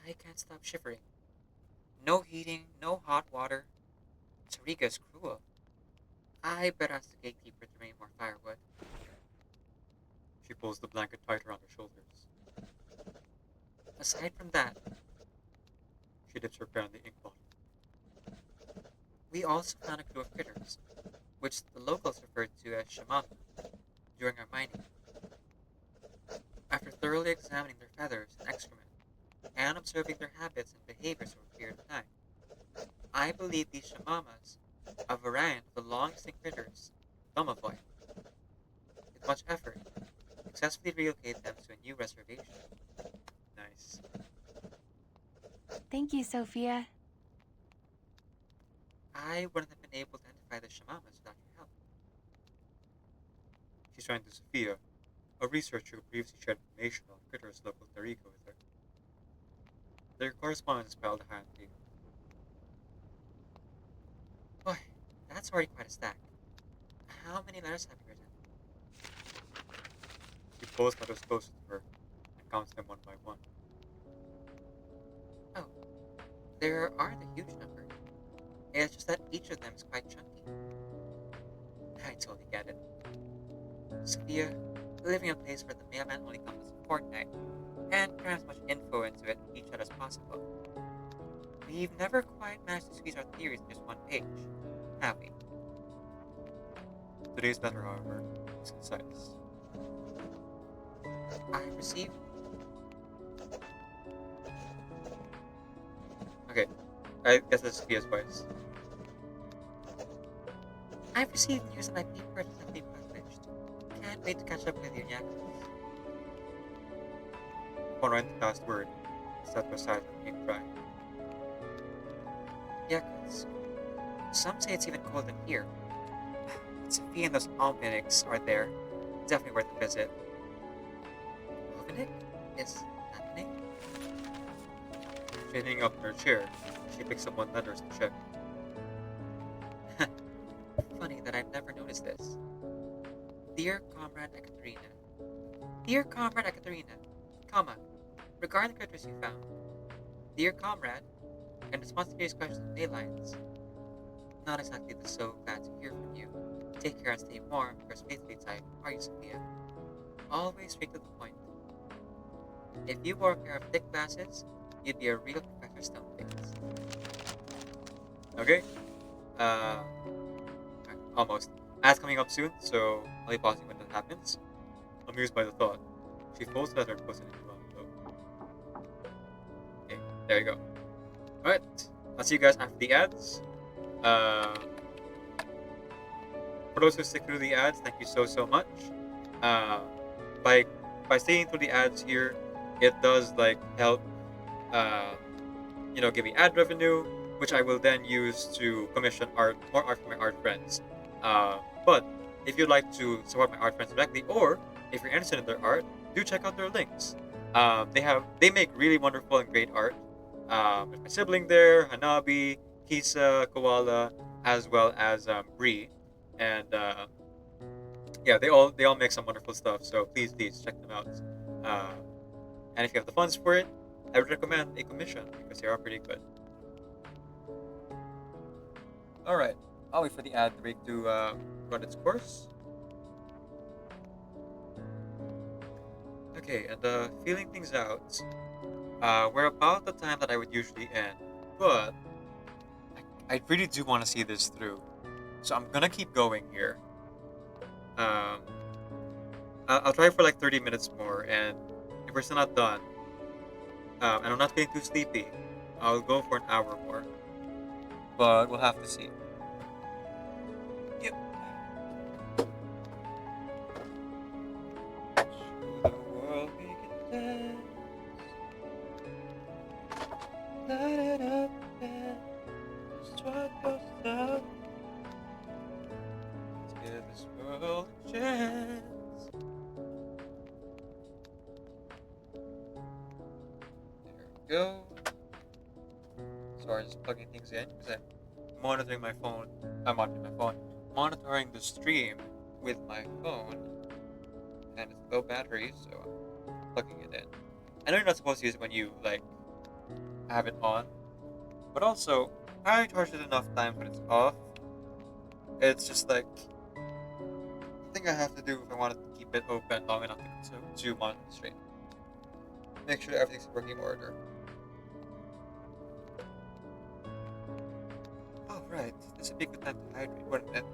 I can't stop shivering. No heating, no hot water. Sarika is cruel. I better ask the gatekeeper to bring more firewood. She pulls the blanket tight around her shoulders. Aside from that, She dips her pen in the ink bottle. we also found a crew of critters, which the locals referred to as shamama, during our mining. After thoroughly examining their feathers and excrement, and observing their habits and behaviors over a period of time, I believe these shamamas, a variant of the long extinct critters, Domovoy. With much effort, successfully relocate them to a new reservation. Nice. Thank you, Sophia. I wouldn't have been able to identify the shamamas without your help. She's trying to Sophia, a researcher who previously shared information on critters local to Rico with her. Their correspondence is piled high on the table. Boy, that's already quite a stack. How many letters have you written? She pulls letters closer to her and counts them one by one. Oh, there aren't a huge number. It's just that each of them is quite chunky. I totally get it. Sophia, living in a place where the mailman only comes once a fortnight, and crams as much info into it each other as possible. We've never quite managed to squeeze our theories in just one page, have we? Today's letter, however, is concise. I received. Okay, I guess that's Sophia's voice. I've received news that my paper has been published. Can't wait to catch up with you, Yakos. Upon writing the last word, set aside and ink dry. Yakos. Some say it's even colder than here. Sophia and those almanacs are there. Definitely worth a visit. Almanac? Is that the name? Straightening up in her chair, she picks up one letter to check. Funny that I've never noticed this. Dear Comrade Ekaterina. Dear Comrade Ekaterina, comma, regarding the critters you found. Dear Comrade, in response to various questions on ley lines. Not exactly the so glad to hear from you. Take care and stay warm, yours faithfully type, are you Sophia? Always straight to the point. If you wore a pair of thick glasses, you'd be a real Professor Stoneface. Okay? Almost. Ads coming up soon, so I'll be pausing when that happens. Amused by the thought, she folds the letter and puts it into an envelope. Okay, there you go. Alright, I'll see you guys after the ads. For those who stick through the ads, thank you so much. Uh, by staying through the ads here, it does like help, give me ad revenue, which I will then use to commission more art for my art friends. But if you'd like to support my art friends directly, or if you're interested in their art, do check out their links. They make really wonderful and great art. There's my sibling there, Hanabi, Kisa, Koala, as well as Bree, and yeah, they all make some wonderful stuff. So please check them out. Uh, and if you have the funds for it, I would recommend a commission because they are pretty good. All right, I'll wait for the ad break to run its course. Okay, and feeling things out. We're about the time that I would usually end, but I really do want to see this through, so I'm gonna keep going here. Um, I'll try for like 30 minutes more, and if we're still not done, and I'm not feeling too sleepy, I'll go for an hour more. But we'll have to see. Yep. Show the world we can dance. Light it up and just try yourself. Let's give this world a chance. There we go. Sorry, just plugging things in because I'm monitoring my phone. I'm monitoring my phone. Monitoring the stream with my phone, and it's low battery, so I'm plugging it in. I know you're not supposed to use it when you like have it on, but also I charged it enough times when it's off. It's just like the thing I have to do if I wanted to keep it open long enough to zoom on the stream. Make sure everything's in working order. Oh right, this would be a good time to hydrate, wouldn't it?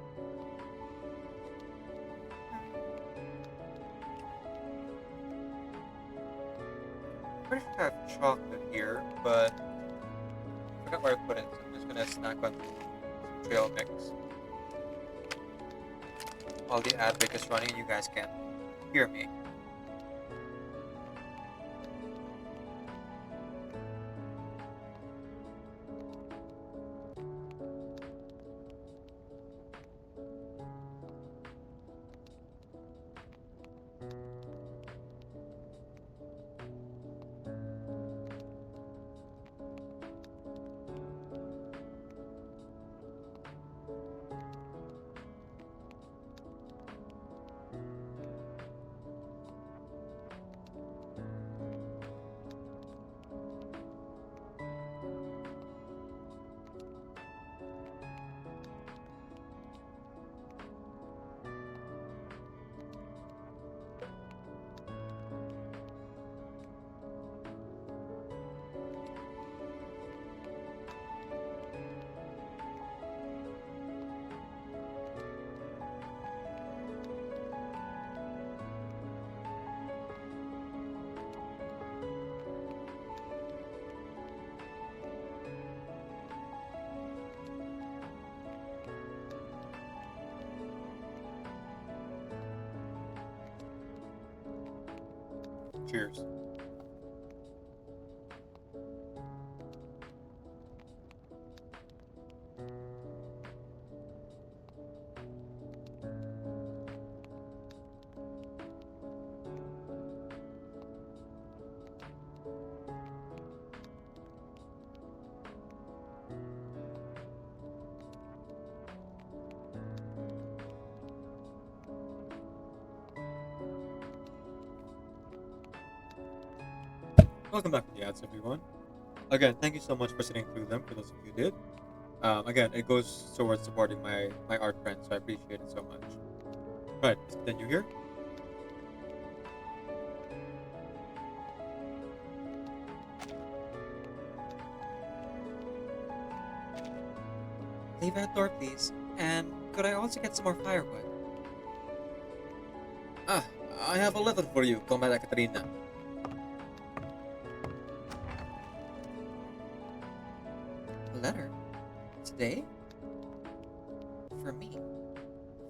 Pretty sure I have chocolate here, but I forgot where I put it, so I'm just gonna snack on some trail mix. While the ad break is running, you guys can hear me. Cheers. Welcome back to the ads, everyone. Again, thank you so much for sitting through them, for those of you who did. Again, it goes towards supporting my art friends, so I appreciate it so much. Right, let's continue here. Leave that door, please. And could I also get some more firewood? Ah, I have a letter for you, Comrade Katrina. A letter? Today? For me?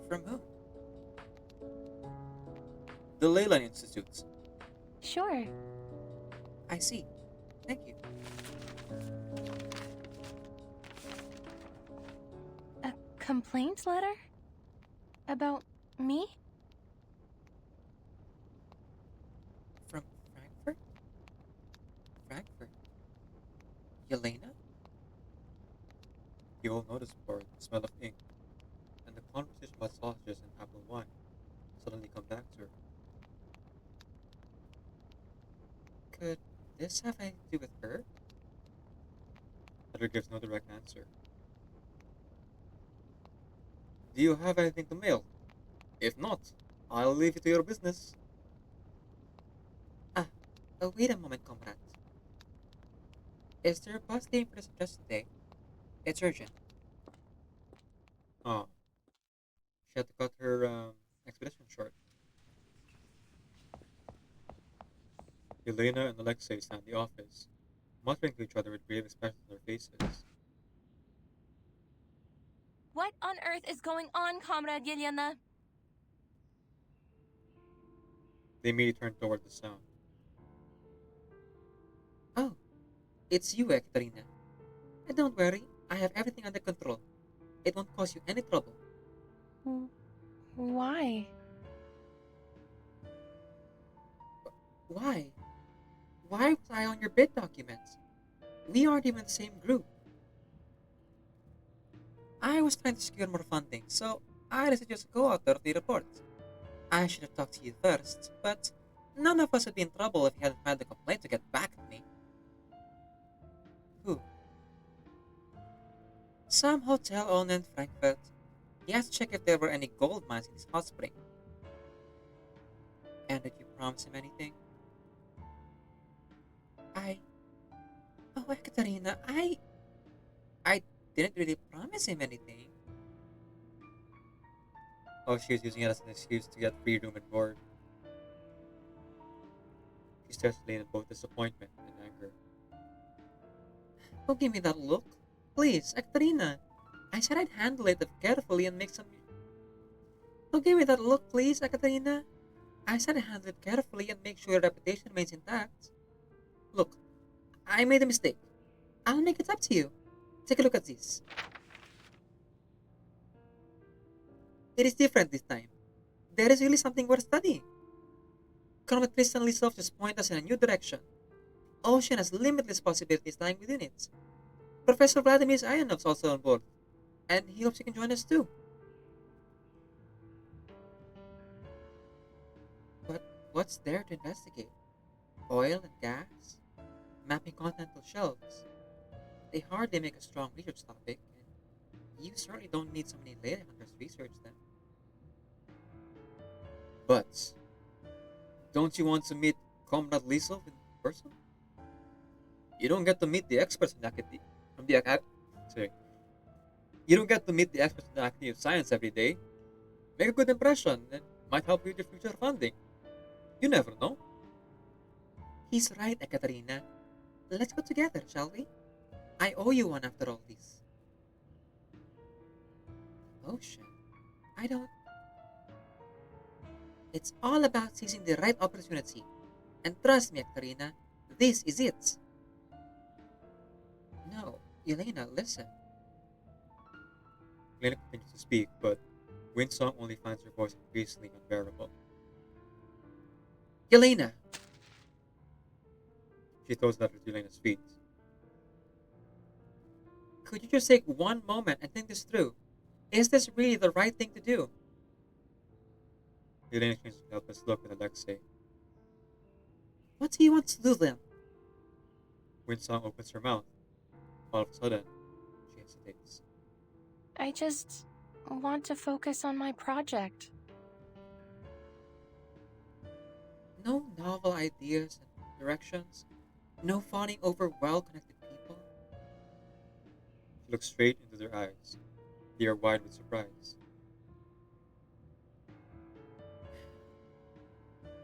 From who? The Leyland Institute. Sure. I see. Thank you. A complaint letter? About me? From Frankfurt? Frankfurt? Yelena? The old notice board, the smell of ink, and the conversation about sausages and apple wine. suddenly come back to her. Could this have anything to do with her? Heather gives no direct answer. Do you have anything to mail? If not, I'll leave it to your business. Ah, wait a moment, Comrade. Is there a bus leaving for the suggested today? It's urgent. Oh, she had to cut her expedition short. Elena and Alexei stand in the office, muttering to each other with grave expressions on their faces. What on earth is going on, Comrade Yelena? They immediately turn toward the sound. Oh, it's you, Ekaterina. Don't worry, I have everything under control. It won't cause you any trouble. Why? Why? Why was I on your bid documents? We aren't even the same group. I was trying to secure more funding, so I decided to just go out there to the report. I should have talked to you first, but none of us would be in trouble if you hadn't filed the complaint to get back at me. Who? Some hotel owner in Frankfurt. He asked to check if there were any gold mines in his hot spring. And did you promise him anything? Oh, Ekaterina, I didn't really promise him anything. Oh, she was using it as an excuse to get free room and board. She stares at Lane in both disappointment and anger. Don't give me that look. Please, Ekaterina. I said I'd handle it carefully and make some... Don't give me that look, please, Ekaterina. I said I'd handle it carefully and make sure your reputation remains intact. Look, I made a mistake. I'll make it up to you. Take a look at this. It is different this time. There is really something worth studying. Comrade Tristan Lisov just point us in a new direction. Ocean has limitless possibilities lying within it. Professor Vladimir Ivanov's also on board, and he hopes you can join us too. But what's there to investigate? Oil and gas? Mapping continental shelves? They hardly make a strong research topic, and you certainly don't need so many lady hunters to research them. But don't you want to meet Comrade Lisov in person? You don't get to meet the experts in You don't get to meet the experts in the Academy of Science every day. Make a good impression and might help you with your future funding. You never know. He's right, Ekaterina. Let's go together, shall we? I owe you one after all this. Ocean? I don't... It's all about seizing the right opportunity. And trust me, Ekaterina, this is it. No, Elena, listen. Elena continues to speak, but Windsong only finds her voice increasingly unbearable. Elena! She throws that at Elena's feet. Could you just take one moment and think this through? Is this really the right thing to do? Elena exchanges a helpless look with Alexei. What do you want to do then? Windsong opens her mouth. All of a sudden, she hesitates. I just want to focus on my project. No novel ideas and directions? No fawning over well-connected people? She looks straight into their eyes. They are wide with surprise.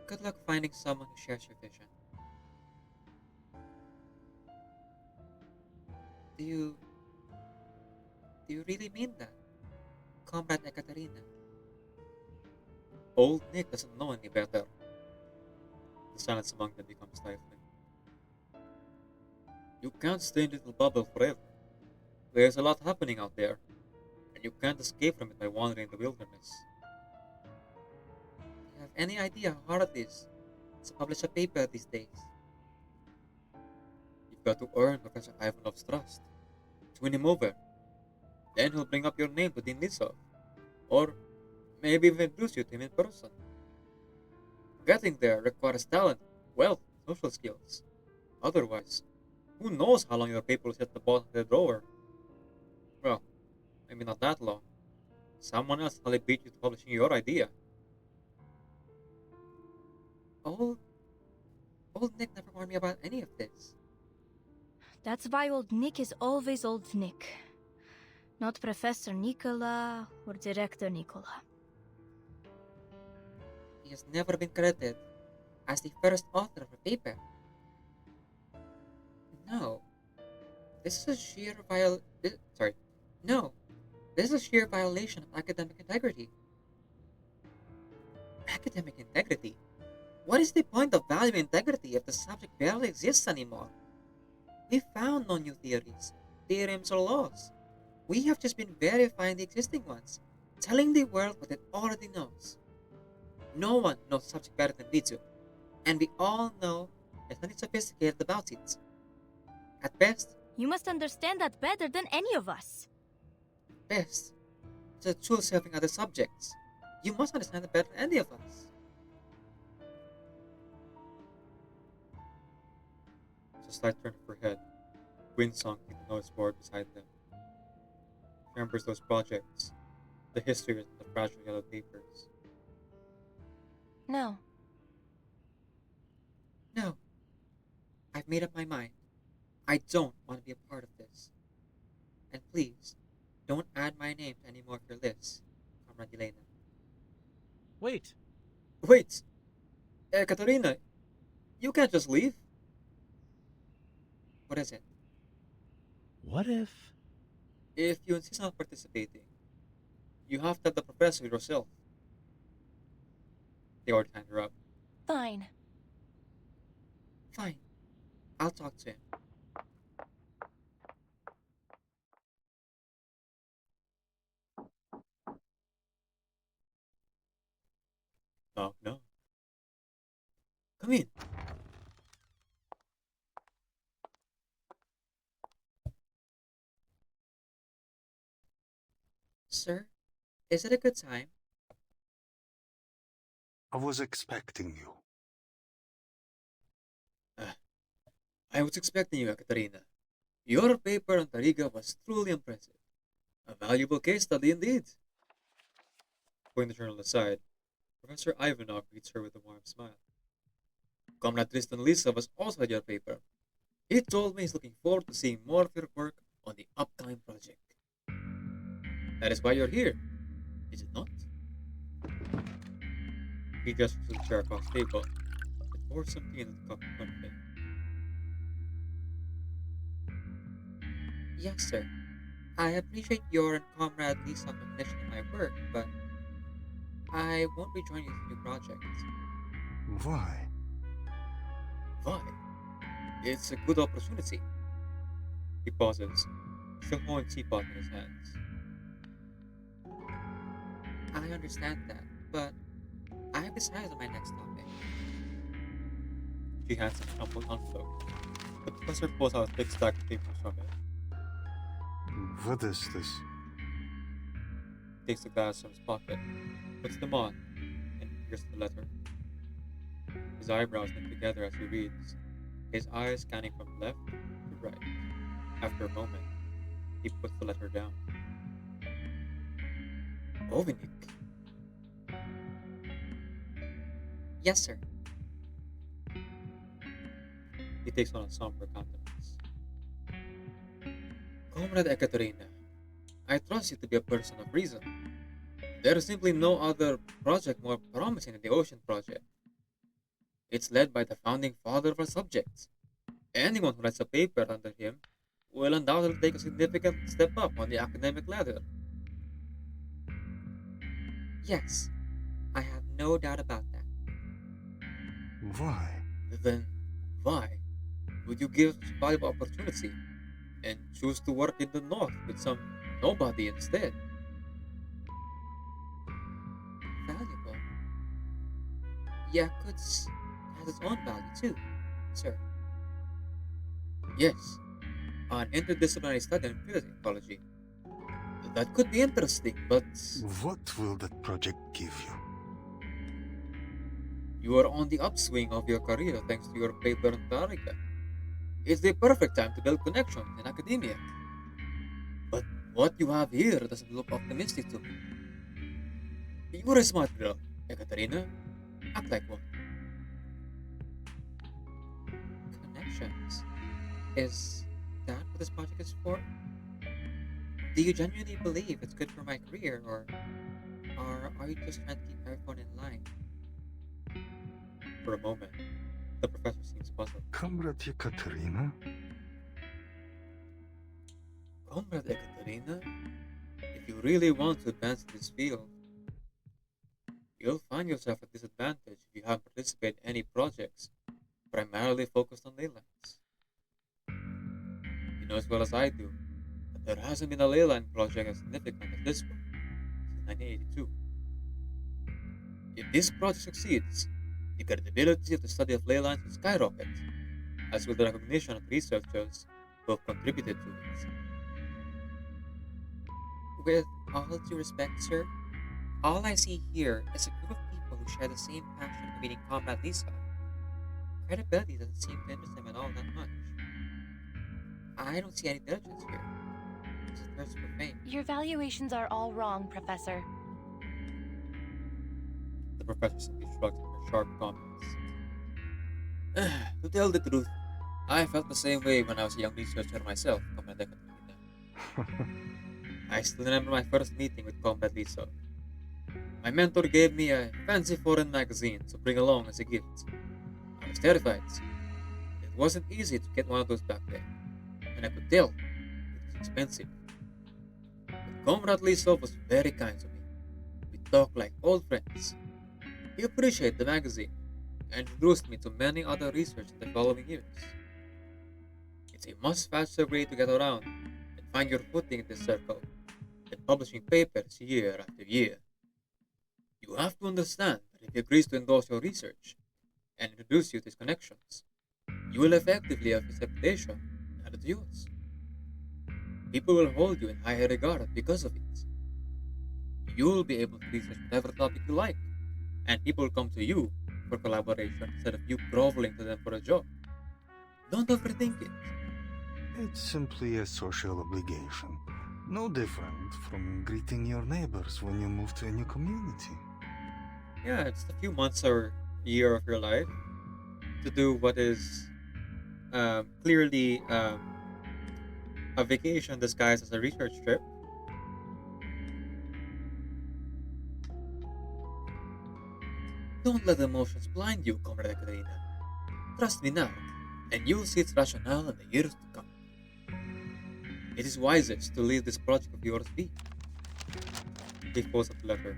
Good luck finding someone who shares your vision. Do you really mean that, Comrade Ekaterina? Old Nick doesn't know any better. The silence among them becomes stifling. You can't stay in little bubble forever. There's a lot happening out there, and you can't escape from it by wandering in the wilderness. Do you have any idea how hard it is to publish a paper these days? You've got to earn Professor Ivanov's trust, to win him over. Then he'll bring up your name to Dean Lisov, or maybe even introduce you to him in person. Getting there requires talent, wealth, and social skills. Otherwise, who knows how long your paper will sit at the bottom of the drawer? Well, maybe not that long. Someone else probably beat you to publishing your idea. Old, old Nick never warned me about any of this. That's why Old Nick is always Old Nick. Not Professor Nicola or Director Nicola. He has never been credited as the first author of a paper. No, this is a sheer this is a sheer violation of academic integrity. Academic integrity? What is the point of valuing integrity if the subject barely exists anymore? We found no new theories, theorems, or laws. We have just been verifying the existing ones, telling the world what it already knows. No one knows the subject better than we do, and we all know there's nothing sophisticated about it. At best, You must understand that better than any of us. it's a tool serving other subjects. You must understand it better than any of us. It's a slight turn of her head. Windsong took the notice board beside them. Remembers those projects, the history written in the fragile yellow papers. No. No. I've made up my mind. I don't want to be a part of this. And please, don't add my name to any more of your lists, Comrade Elena. Wait. Wait! Katerina, you can't just leave. What is it? What if... If you insist on participating, you have to have the professor yourself. They already timed her up. Fine. Fine. I'll talk to him. Knock, knock. Come in. Sir, is it a good time? I was expecting you. I was expecting you, Katerina. Your paper on Tariga was truly impressive. A valuable case study indeed. Putting the journal aside, Professor Ivanov greets her with a warm smile. Comrade Tristan Lisa was also at your paper. He told me he's looking forward to seeing more of your work on the upcoming project. That is why you're here, is it not? He gestures to the chair across the table and pours some tea into the cup in front of him. Yes, sir. I appreciate your and Comrade Lisa's recognition of my work, but I won't be joining this new project. Why? Why? It's a good opportunity. He pauses, still holding the teapot in his hands. I understand that, but I have decided on my next topic. She hands him a crumpled envelope. The professor pulls out a thick stack of papers from it. What is this? Takes the glass from his pocket, puts them on, and reads the letter. His eyebrows knit together as he reads, his eyes scanning from left to right. After a moment, he puts the letter down. Ovinik. Yes, sir. He takes on a somber countenance. Comrade Ekaterina, I trust you to be a person of reason. There is simply no other project more promising than the Ocean Project. It's led by the founding father of our subjects. Anyone who writes a paper under him will undoubtedly take a significant step up on the academic ladder. Yes, I have no doubt about that. Why? Then, why would you give such a valuable opportunity and choose to work in the north with some nobody instead? Valuable? Yakutsk has its own value too, sir. Yes, an interdisciplinary study in field ecology. That could be interesting, but What will that project give you? You are on the upswing of your career thanks to your paper in Tarika. It's the perfect time to build connections in academia. But what you have here doesn't look optimistic to me. You're a smart girl, Ekaterina. Act like one. Connections? Is that what this project is for? Do you genuinely believe it's good for my career, or are you just trying to keep everyone in line? For a moment, the professor seems puzzled. Comrade Ekaterina? Comrade Ekaterina, if you really want to advance in this field, you'll find yourself at disadvantage if you haven't participated in any projects primarily focused on ley lines. You know as well as I do that there hasn't been a ley line project as significant as this one since 1982. If this project succeeds, the credibility of the study of ley lines will skyrocket, as will the recognition of researchers who have contributed to it. With all due respect, sir, all I see here is a group of people who share the same passion for meeting Comrade Lisa. Credibility doesn't seem to interest them at all that much. I don't see any diligence here. It's a thirst for fame. Your valuations are all wrong, Professor. The professor simply shrugs at her sharp comments. To tell the truth, I felt the same way when I was a young researcher myself, Comrade Ekaterina. I still remember my first meeting with Comrade Lisa. My mentor gave me a fancy foreign magazine to bring along as a gift. I was terrified. It wasn't easy to get one of those back then, and I could tell it was expensive. But Comrade Lisa was very kind to me. We talked like old friends. He appreciated the magazine and introduced me to many other research in the following years. It's a much faster way to get around and find your footing in this circle than publishing papers year after year. You have to understand that if he agrees to endorse your research and introduce you to his connections, you will effectively have his reputation added to yours. People will hold you in higher regard because of it. You will be able to research whatever topic you like, and people will come to you for collaboration instead of you groveling to them for a job. Don't overthink it. It's simply a social obligation. No different from greeting your neighbors when you move to a new community. Yeah, it's a few months or year of your life to do what is clearly a vacation disguised as a research trip. Don't let emotions blind you, Comrade Katarina. Trust me now, and you'll see its rationale in the years to come. It is wisest to leave this project of yours be. He folds up the letter,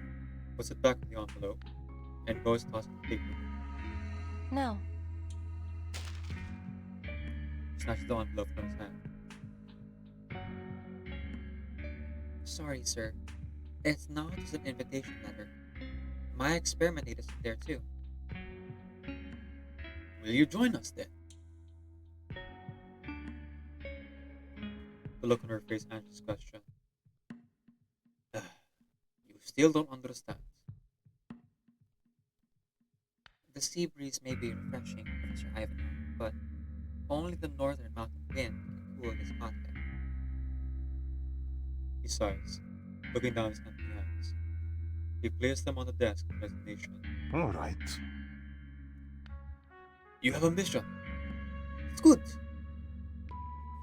puts it back in the envelope, and goes tossing the paper. No. He snatches the envelope from his hand. Sorry, sir. It's not just an invitation letter. My experiment aid is there too. Will you join us then? The look on her face answers his question. You still don't understand. The sea breeze may be refreshing, Professor Ivanov, but only the northern mountain wind can cool this hot bed. He sighs, looking down his empty hands. He placed them on the desk with resignation. All right. You have a mission. It's good.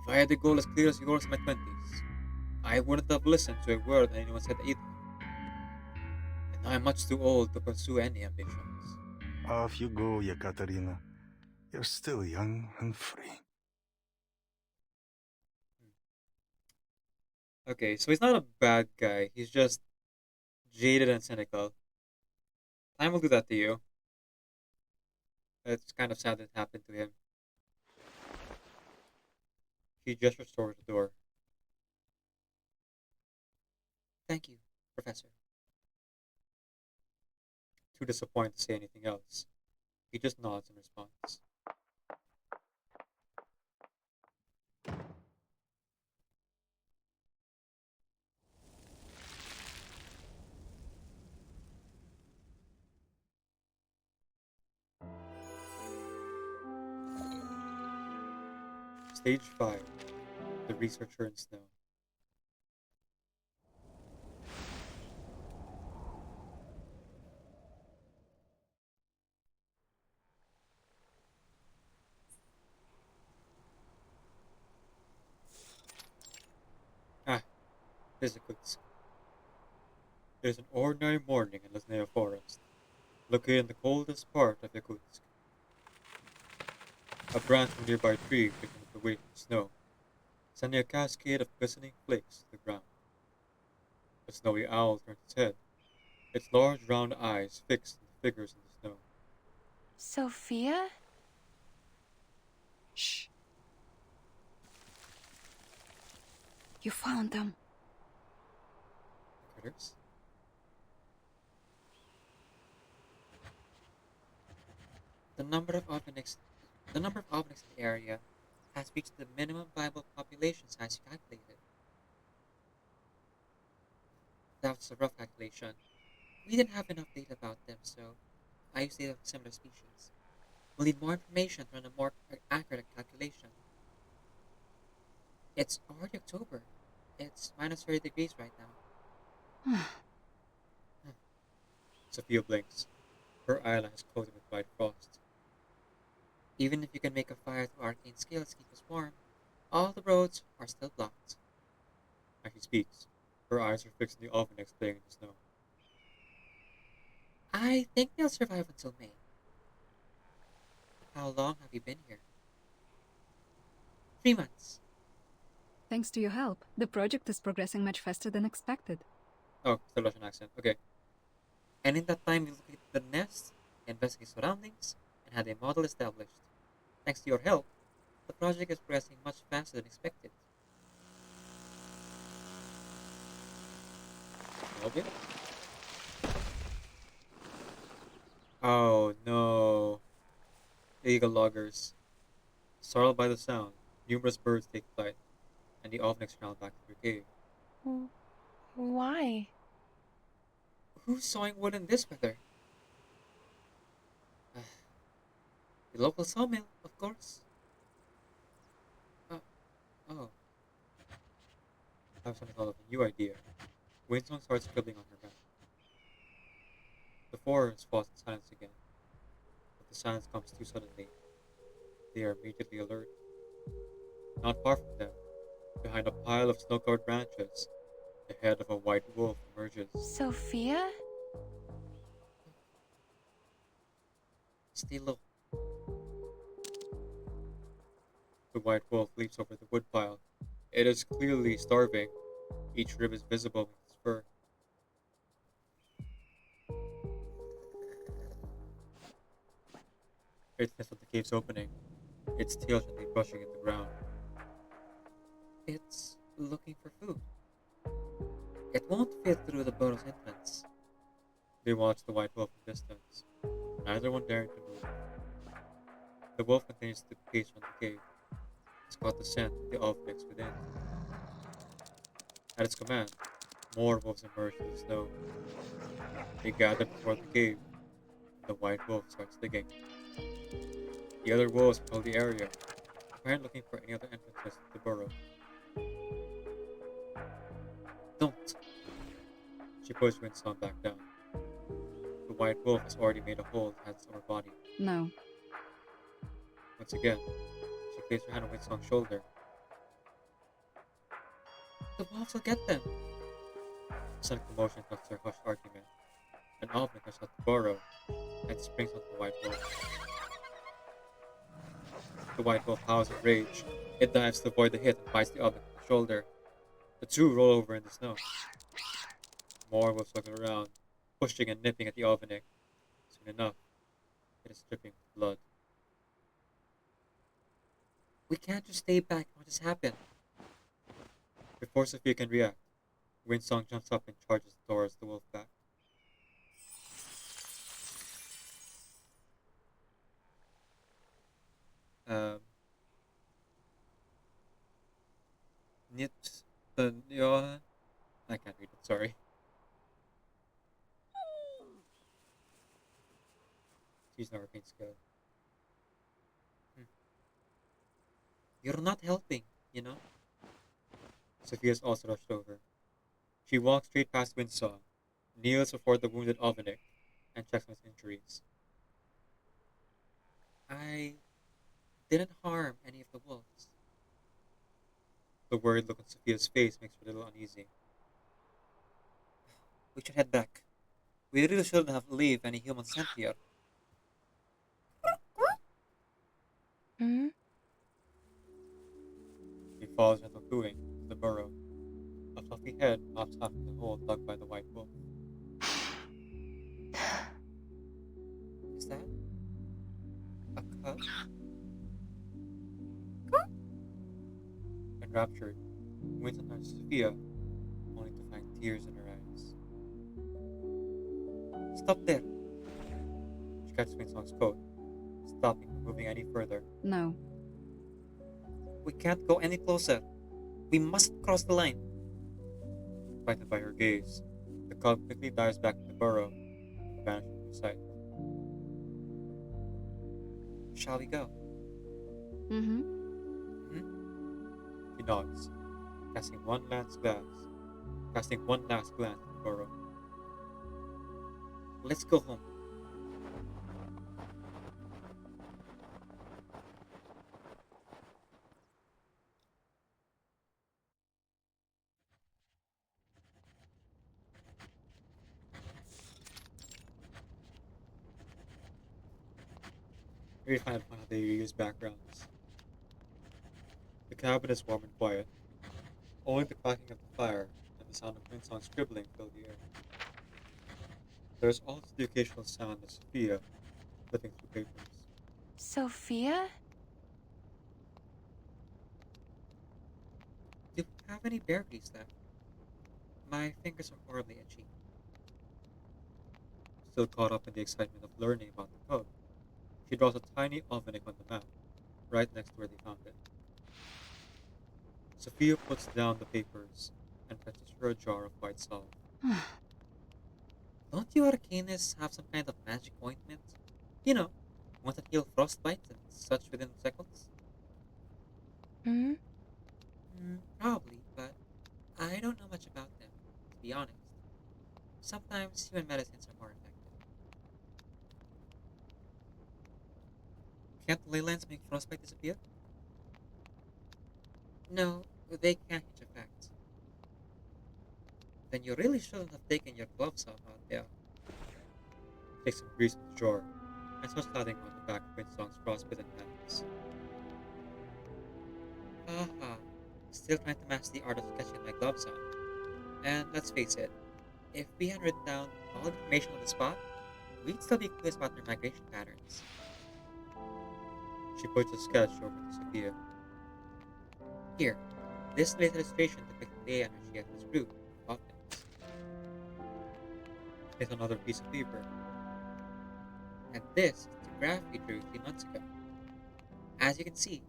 If I had a goal as clear as yours in my 20s, I wouldn't have listened to a word anyone said either. And I'm much too old to pursue any ambitions. Off you go, Yekaterina. You're still young and free. Okay, so he's not a bad guy. He's just jaded and cynical. Time will do that to you. It's kind of sad that it happened to him. He gestures towards the door. Thank you, Professor. Too disappointed to say anything else. He just nods in response. Stage 5. The Researcher in Snow. Ah, this is a good scoop. It is an ordinary morning in Lesnea Forest, located in the coldest part of Yakutsk. A branch from a nearby tree picking up the weight of the snow, sending a cascade of glistening flakes to the ground. The snowy owl turns its head, its large round eyes fixed on the figures in the snow. Sophia? Shh. You found them. The critters? The number of Ovenics in the area has reached the minimum viable population size you calculated. That was a rough calculation. We didn't have enough data about them, so I used data of similar species. We'll need more information to run a more accurate calculation. It's already October. It's minus 30 degrees right now. Sophia blinks, her eyelids closing with white frost. Even if you can make a fire to arcane scales keep us warm, all the roads are still blocked. As she speaks, her eyes are fixed on the oven playing in the snow. I think they'll survive until May. How long have you been here? 3 months. Thanks to your help, the project is progressing much faster than expected. Oh, still Russian accent. Okay. And in that time, we located the nest, investigated surroundings, and had a model established. Thanks to your help, the project is progressing much faster than expected. Okay. Oh no. Illegal loggers. Startled by the sound, numerous birds take flight, and the Ovniks round back to their cave. Why? Who's sawing wood in this weather? The local sawmill, of course. Oh. I have something called a new idea. Windsong starts scribbling on her map. The forest falls in silence again, but the silence comes too suddenly. They are immediately alert. Not far from them, behind a pile of snow-covered branches, the head of a white wolf emerges. Sophia? Stay low. The white wolf leaps over the woodpile. It is clearly starving. Each rib is visible in its fur. It sniffs at the cave's opening, its tail gently brushing at the ground. It's looking for food. It won't fit through the burrow's entrance. They watch the white wolf in distance, neither one daring to move. The wolf continues to pace around the cave. It's caught the scent of the Ovniks within. At its command, more wolves emerge from the snow. They gather before the cave, and the white wolf starts digging. The other wolves patrol the area, apparently looking for any other entrances to the burrow. Don't! She pushed Windsong back down. The white wolf has already made a hole in its upper body. No. Once again, she placed her hand on Windsong's shoulder. The wolves will get them! A sudden commotion cuts their hushed argument. An Ovnik comes out the burrow and springs onto the white wolf. The white wolf howls in rage. It dives to avoid the hit and bites the Ovnik on the shoulder. The two roll over in the snow. More wolves circle around, pushing and nipping at the Ovnik. Soon enough, it is dripping with blood. We can't just stay back and let this happen. Before Sophia can react, Windsong jumps up and charges towards the wolf pack. Nit, I can't read it, sorry. She's an arcane skill. You're not helping, you know? Sophia's also rushed over. She walks straight past Windsong, kneels before the wounded Ovenic, and checks on his injuries. I didn't harm any of the wolves. The worried look on Sophia's face makes her a little uneasy. We should head back. We really shouldn't have leave any humans sent here. Hmm? He follows gentle cooing to the burrow. A fluffy head pops out from the hole dug by the white wolf. Is that a cub? Enraptured, Winston turns to Sophia, only to find tears in her eyes. Stop there. She catches Winsong's coat, stopping from moving any further. No. We can't go any closer. We must cross the line. Frightened by her gaze, the cub quickly dives back to the burrow and vanishes from sight. Shall we go? Mm-hmm. She nods, casting one last glance at the burrow. Let's go home. Very fine upon how they reuse backgrounds. The cabin is warm and quiet. Only the cracking of the fire and the sound of Winsong scribbling fill the air. There is also the occasional sound of Sophia flipping through papers. Sophia? Do we have any berries left? My fingers are horribly itchy. Still caught up in the excitement of learning about the cub, she draws a tiny ovenic on the map, right next to where they found it. Sophia puts down the papers and fetches her a jar of white salve. Don't you arcanists have some kind of magic ointment? You know, one that heal frostbite and such within seconds? Hmm? Probably, but I don't know much about them, to be honest. Sometimes human medicines are more effective. Can't ley lines make frostbite disappear? No, they can't hitch effects. Then you really shouldn't have taken your gloves off out there. Takes some grease from the drawer and starts slathering on the back of Windsong's frostbitten hands. Haha, still trying to master the art of catching my gloves on. And let's face it, if we had written down all the information on the spot, we'd still be clueless about their migration patterns. She puts a sketch over to Sophia. Here, this latest illustration depicts the energy of this group of objects. She takes another piece of paper. And this is the graph we drew 3 months ago. As you can see,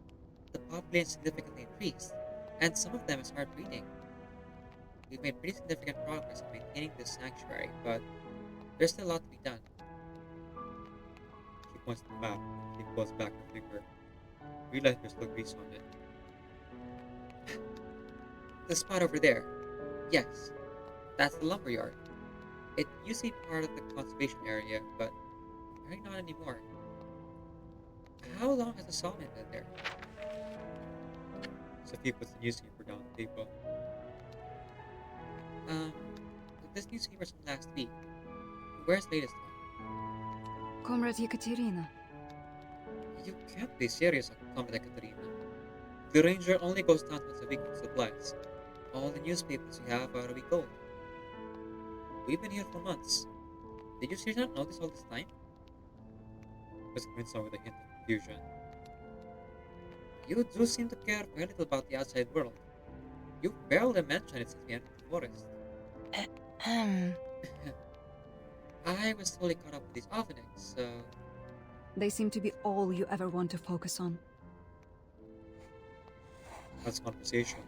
the population significantly increased, and some of them have started breeding. We've made pretty significant progress in maintaining this sanctuary, but there's still a lot to be done. She points to the map and she pulls back her finger. Realize there's still grease on it. The spot over there. Yes, that's the lumberyard. It used to be part of the conservation area, but apparently not anymore. How long has the sawmill been there? Sophia puts the newspaper down on the table. This newspaper's from last week. Where's the latest one? Comrade Yekaterina. You can't be serious, Comrade Katerina. The ranger only goes down once a week for supplies. All the newspapers you have are a week old. We've been here for months. Did you seriously not notice all this time? Asked Winsong with a hint of confusion. You do seem to care very little about the outside world. You barely mention it since we entered the forest. I was totally caught up with these ovenics, so... They seem to be all you ever want to focus on. As conversation,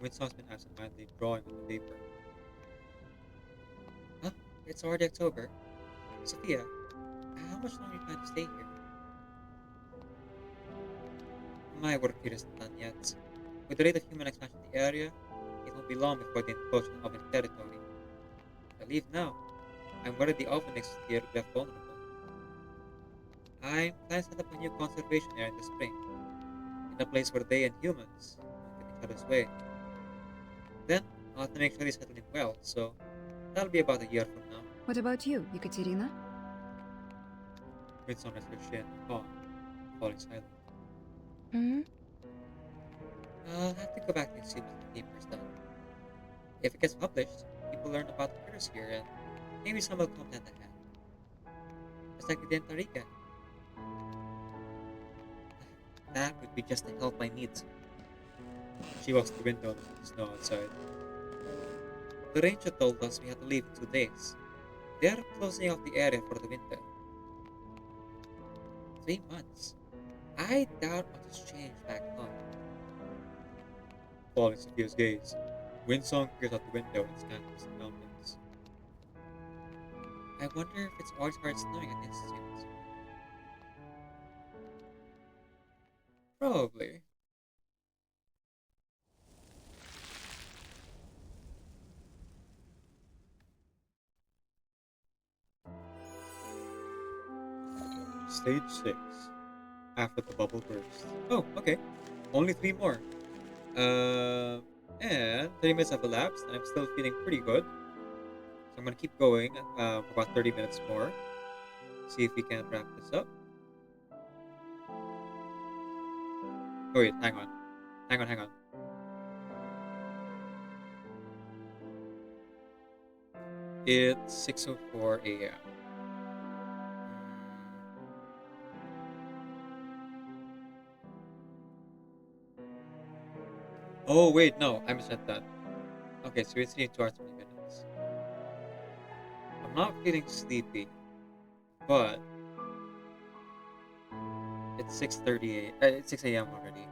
Winsong's been absentmindedly drawing on the paper. Huh? It's already October. Sophia, how much longer do you plan to stay here? My work here isn't done yet. With the rate of human expansion in the area, it won't be long before the encroaching of the territory. If I leave now, I'm worried the Alphonix here will be left vulnerable. I'm planning to set up a new conservation area in the spring, in a place where they and humans won't get in each other's way. Then, I'll have to make sure they settle in well, so that'll be about a year from now. What about you, Ekaterina? Windsong has her chin, calm, falling silent. Hmm? I'll have to go back and see what the paper's done. If it gets published, people learn about the critters here, and maybe some will come hand to hand. Just like we did in Tarika. That would be just the help I need. She walks to the window and looks at the snow outside. The ranger told us we had to leave in 2 days. They are closing off the area for the winter. 3 months. I doubt much has changed back home. Following Sophia's gaze, Windsong peers out the window and scans the mountains. I wonder if it's always hard snowing at the Institute. Probably. Stage 6. After the bubble bursts. Oh, okay. Only 3 more. And 30 minutes have elapsed, and I'm still feeling pretty good. So I'm gonna keep going for about 30 minutes more. See if we can wrap this up. Oh wait, hang on. Hang on. It's 6:04 a.m. Oh wait, no, I misread that. Okay, so it's 2 hours 20 minutes. I'm not feeling sleepy, but it's 6:38. It's 6 a.m. already.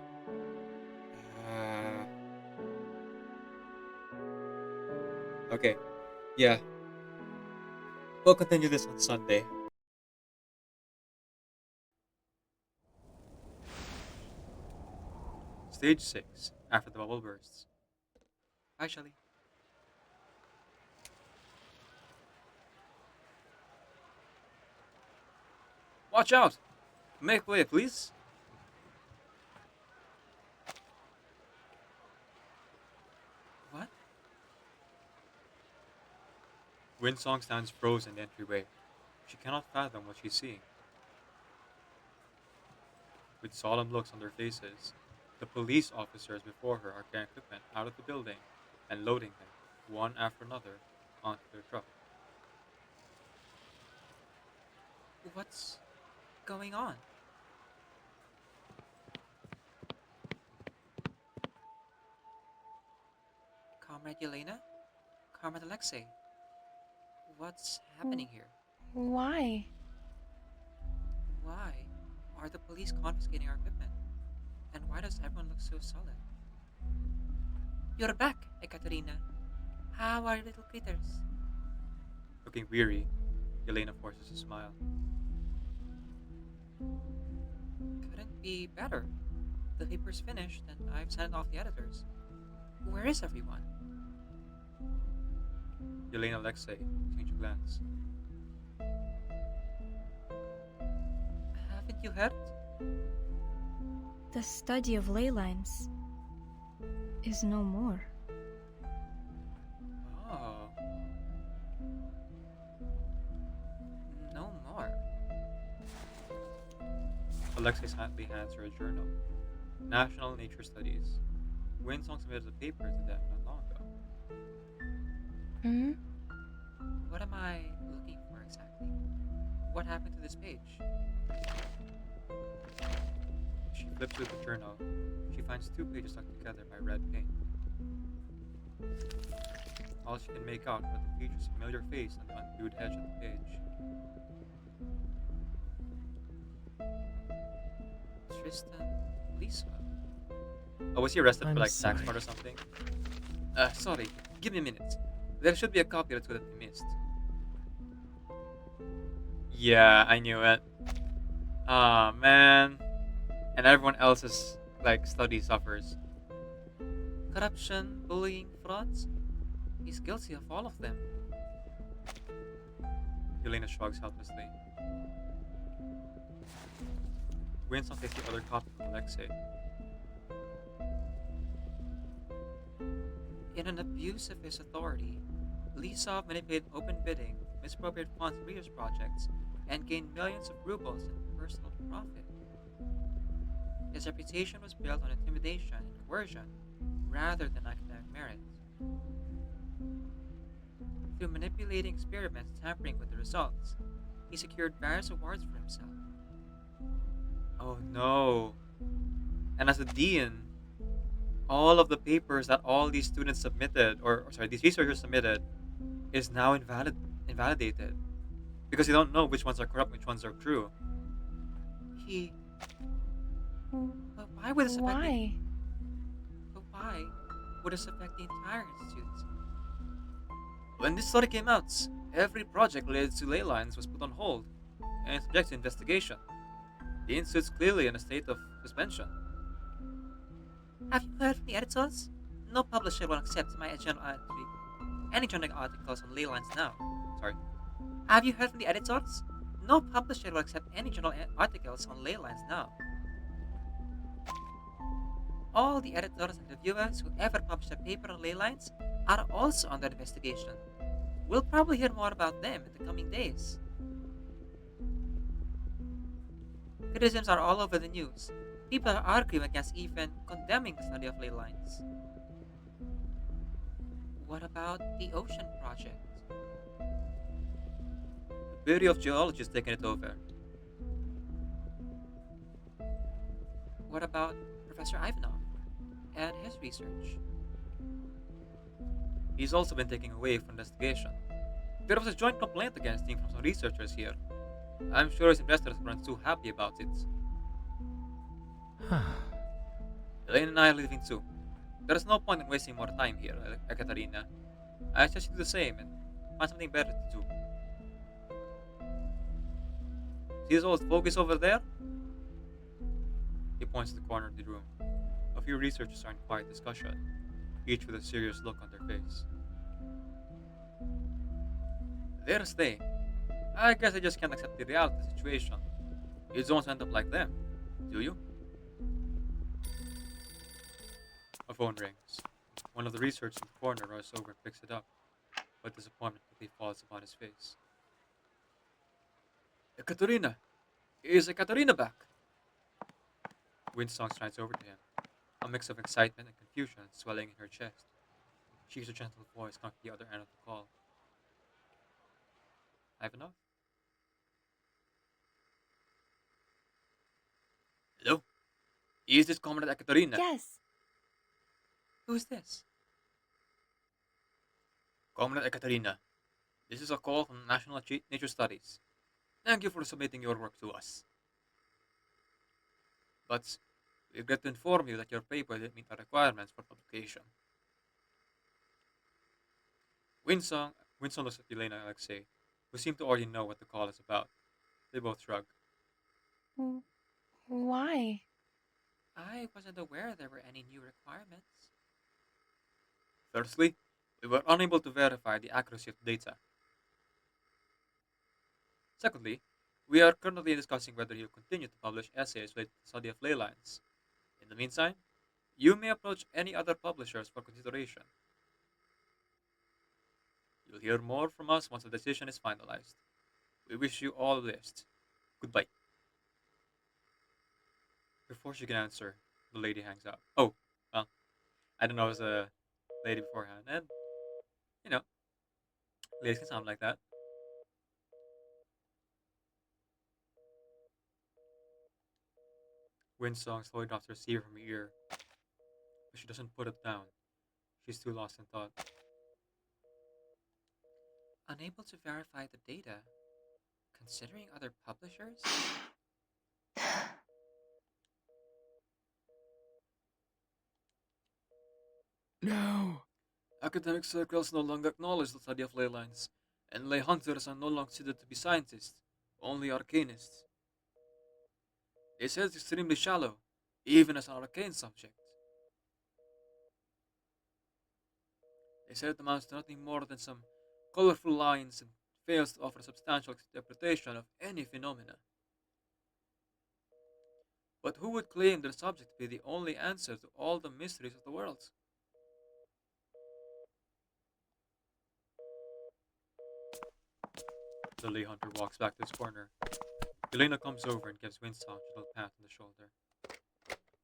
Okay, yeah. We'll continue this on Sunday. Stage 6. After the bubble bursts. Hi, Shelly. Watch out! Make way, please. What? Windsong stands frozen in the entryway. She cannot fathom what she's seeing. With solemn looks on their faces, the police officers before her are carrying equipment out of the building and loading them, one after another, onto their truck. What's going on? Comrade Yelena? Comrade Alexei? What's happening here? Why? Why are the police confiscating our equipment? And why does everyone look so solid? You're back, Ekaterina. How are your little critters? Looking weary, Yelena forces a smile. Couldn't be better. The paper's finished and I've sent it off the editors. Where is everyone? Yelena Alexei exchange a glance. Haven't you heard? The study of ley lines is no more. Oh. No more. Alexei silently hands her a journal. National Nature Studies. Windsong submitted a paper to them not long ago. Hmm? What am I looking for exactly? What happened to this page? She flips through the journal. She finds 2 pages stuck together by red paint. All she can make out are the feature's familiar face on the unglued edge of the page. Tristan Lisa. Oh, was he arrested for I'm like tax sorry. fraud or something? Sorry. Give me a minute. There should be a copy or two that we missed. Yeah, I knew it. Ah, man. And everyone else is study suffers. Corruption, bullying, frauds. He's guilty of all of them. Yelena shrugs helplessly. Windsong takes the other copy from Alexei. In an abuse of his authority, Lisov manipulated open bidding, misappropriated funds for research projects, and gained millions of rubles in personal profit. His reputation was built on intimidation and coercion rather than academic merit. Through manipulating experiments and tampering with the results, he secured various awards for himself. Oh no. And as a dean, all of the papers that all these students submitted, or sorry, these researchers submitted, is now invalidated. Because you don't know which ones are corrupt, which ones are true. He. But why would this affect the, Why? But why would this affect the entire institute? When this story came out, every project related to ley lines was put on hold and subject to investigation. The institute's clearly in a state of suspension. Have you heard from the editors? No publisher will accept my journal entry. Any journal articles on ley lines now. Sorry. Have you heard from the editors? No publisher will accept any journal articles on ley lines now. All the editors and reviewers who ever published a paper on ley lines are also under investigation. We'll probably hear more about them in the coming days. Criticisms are all over the news. People are arguing against even condemning the study of ley lines. What about the ocean project? The Bureau of Geology has taken it over. What about Professor Ivanov and his research? He's also been taken away from investigation. There was a joint complaint against him from some researchers here. I'm sure his investors weren't too happy about it. Elaine and I are leaving too. There's no point in wasting more time here, Ekaterina. I suggest you do the same and find something better to do. See those old focus over there? He points to the corner of the room. A few researchers are in quiet discussion, each with a serious look on their face. There's they. I guess I just can't accept the reality of the situation. You don't want to end up like them, do you? A phone rings. One of the researchers in the corner rushes over and picks it up, but disappointment quickly falls upon his face. Ekaterina! Is Ekaterina back? Windsong strides over to him, a mix of excitement and confusion swelling in her chest. She hears a gentle voice come from the other end of the call. Ivanov? Hello? Is this Comrade Ekaterina? Yes. Who's this? Comrade Ekaterina, this is a call from National Nature Studies. Thank you for submitting your work to us. But we regret to inform you that your paper didn't meet the requirements for publication. Windsong looks at Elena and Alexei, who seem to already know what the call is about. They both shrug. Why? I wasn't aware there were any new requirements. Firstly, we were unable to verify the accuracy of the data. Secondly, we are currently discussing whether you'll continue to publish essays related to the study of ley lines. In the meantime, you may approach any other publishers for consideration. You'll hear more from us once the decision is finalized. We wish you all the best. Goodbye. Before she can answer, the lady hangs up. Oh, well, I don't know, it was a lady beforehand, and, you know, ladies can sound like that. Windsong slowly drops the receiver from her ear, but she doesn't put it down. She's too lost in thought. Unable to verify the data? Considering other publishers? No! Academic circles no longer acknowledge the study of ley lines, and ley hunters are no longer considered to be scientists, only arcanists. They say it's extremely shallow, even as an arcane subject. They said it amounts to nothing more than some colorful lines and fails to offer a substantial interpretation of any phenomena. But who would claim their subject to be the only answer to all the mysteries of the world? The lay hunter walks back to his corner. Elena comes over and gives Windsong a gentle pat on the shoulder.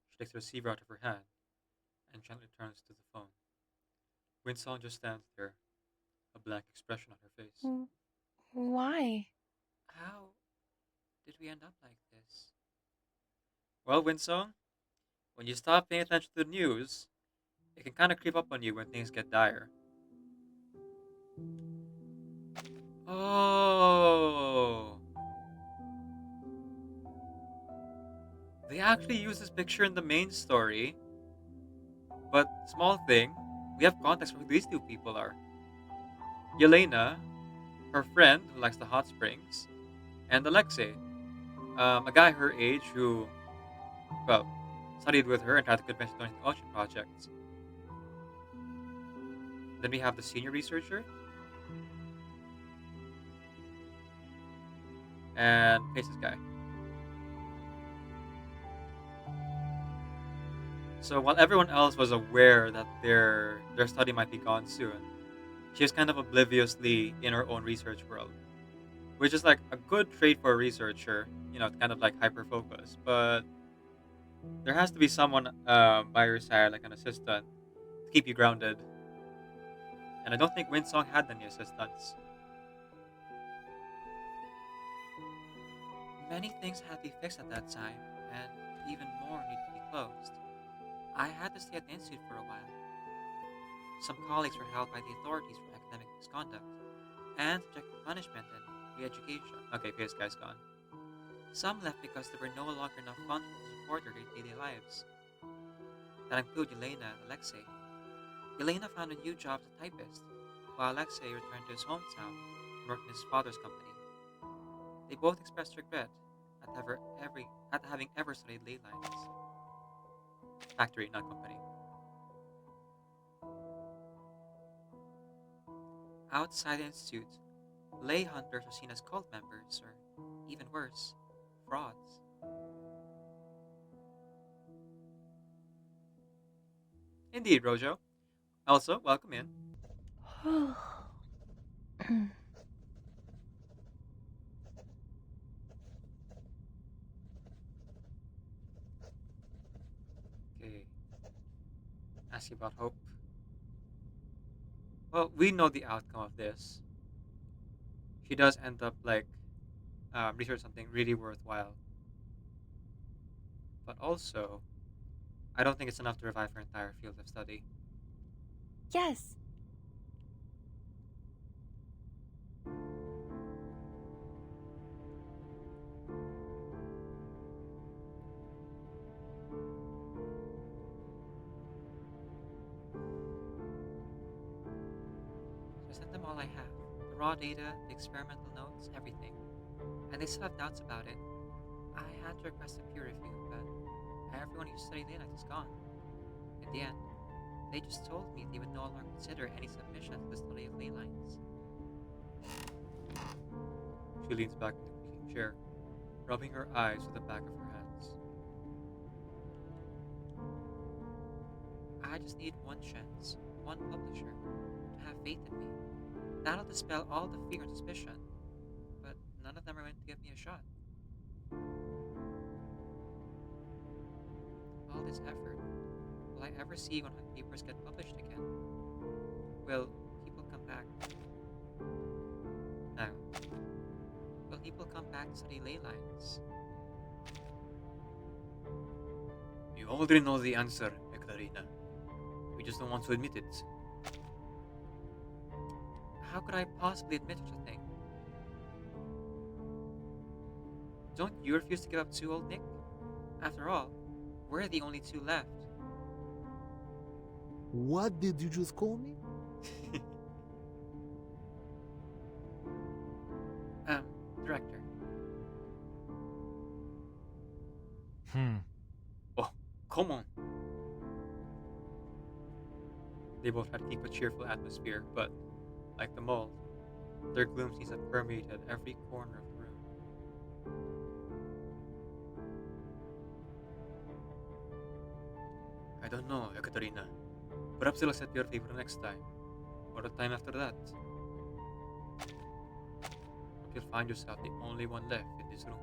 She takes the receiver out of her hand and gently turns to the phone. Windsong just stands there, a blank expression on her face. Why? How did we end up like this? Well, Windsong, when you stop paying attention to the news, it can kind of creep up on you when things get dire. Oh. They actually use this picture in the main story, but small thing, we have context for who these two people are. Yelena, her friend who likes the hot springs, and Alexei, a guy her age who, well, studied with her and tried to convince her to join the ocean projects. Then we have the senior researcher, and Pace's guy. So while everyone else was aware that their study might be gone soon, she was kind of obliviously in her own research world, which is like a good trait for a researcher, to kind of like hyper focus. But there has to be someone by your side, like an assistant, to keep you grounded. And I don't think Windsong had any assistants. Many things had to be fixed at that time, and even more need to be closed. I had to stay at the institute for a while. Some colleagues were held by the authorities for academic misconduct, and subjected to punishment and re-education. Okay, this guy's gone. Some left because there were no longer enough funds to support their daily lives. That included Yelena and Alexei. Yelena found a new job as a typist, while Alexei returned to his hometown and worked in his father's company. They both expressed regret at having ever studied ley lines. Factory, not company. Outside the institute, lay hunters were seen as cult members, or even worse, frauds. Indeed, Rojo. Also, welcome in. Okay. Ask you about Hope. Well, we know the outcome of this. She does end up research something really worthwhile. But also, I don't think it's enough to revive her entire field of study. Yes. So I sent them all I have. The raw data, the experimental notes, everything. And they still have doubts about it. I had to request a peer review, but everyone who studied Linux is gone. In the end, they just told me they would no longer consider any submission to the study of ley lines. She leans back in the creaking chair, rubbing her eyes with the back of her hands. I just need one chance, one publisher, to have faith in me. That'll dispel all the fear and suspicion, but none of them are willing to give me a shot. All this effort, will I ever see one of my papers get published again? Will people come back? Now, will people come back to study ley lines? You already know the answer, Ekaterina. We just don't want to admit it. How could I possibly admit such a thing? Don't you refuse to give up too, old Nick? After all, we're the only two left. What did you just call me? Director. Hmm. Oh, come on. They both try to keep a cheerful atmosphere, but, like the mold, their gloom seems to have permeated every corner of the room. I don't know, Ekaterina. Perhaps it'll set your favor next time, or the time after that. But you'll find yourself the only one left in this room.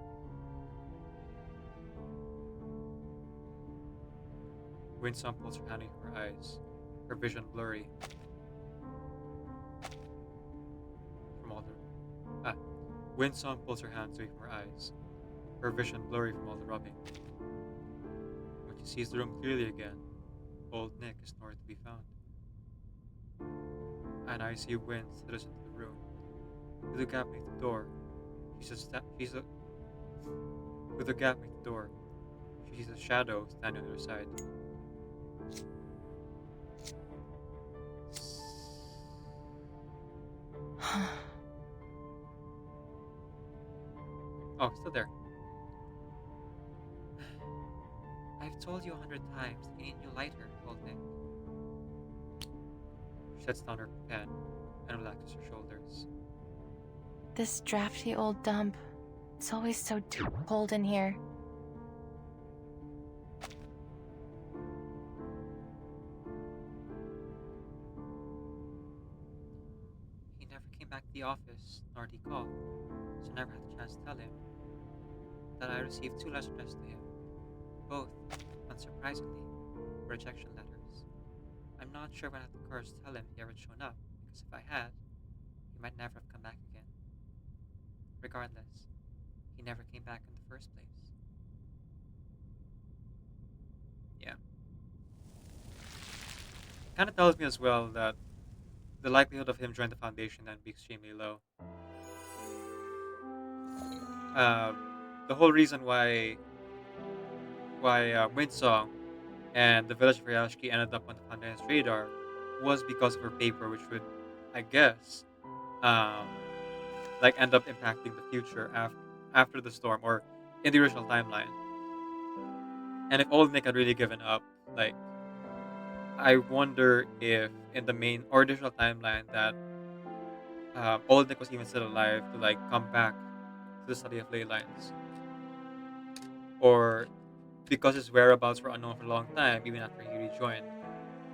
Windsong pulls her hand into her eyes, her vision blurry from all the Windsong pulls her hands away from her eyes, her vision blurry from all the rubbing. When she sees the room clearly again, old Nick is nowhere to be found. An icy wind slithers into the room. Through the gap beneath the door, through the gap beneath the door, she sees a shadow standing on her side. Oh, still there. I've told you 100 times, you need a new lighter, old Nick. She sets down her pen and relaxes her shoulders. This drafty old dump. It's always so cold in here. He never came back to the office, nor did he call, so I never had the chance to tell him that I received 2 letters addressed to him. Both, unsurprisingly, were rejection letters. I'm not sure when I had the courage to tell him he ever shown up, because if I had, he might never have come back again. Regardless, he never came back in the first place. Yeah. Kind of tells me as well that the likelihood of him joining the Foundation then be extremely low. The whole reason why Windsong and the village of Ryashiki ended up on the Foundation's radar was because of her paper, which would, I guess, end up impacting the future after the storm, or in the original timeline. And if old Nick had really given up, I wonder if in the main or digital timeline that old Nick was even still alive to come back to the study of ley lines, or because his whereabouts were unknown for a long time, even after he rejoined.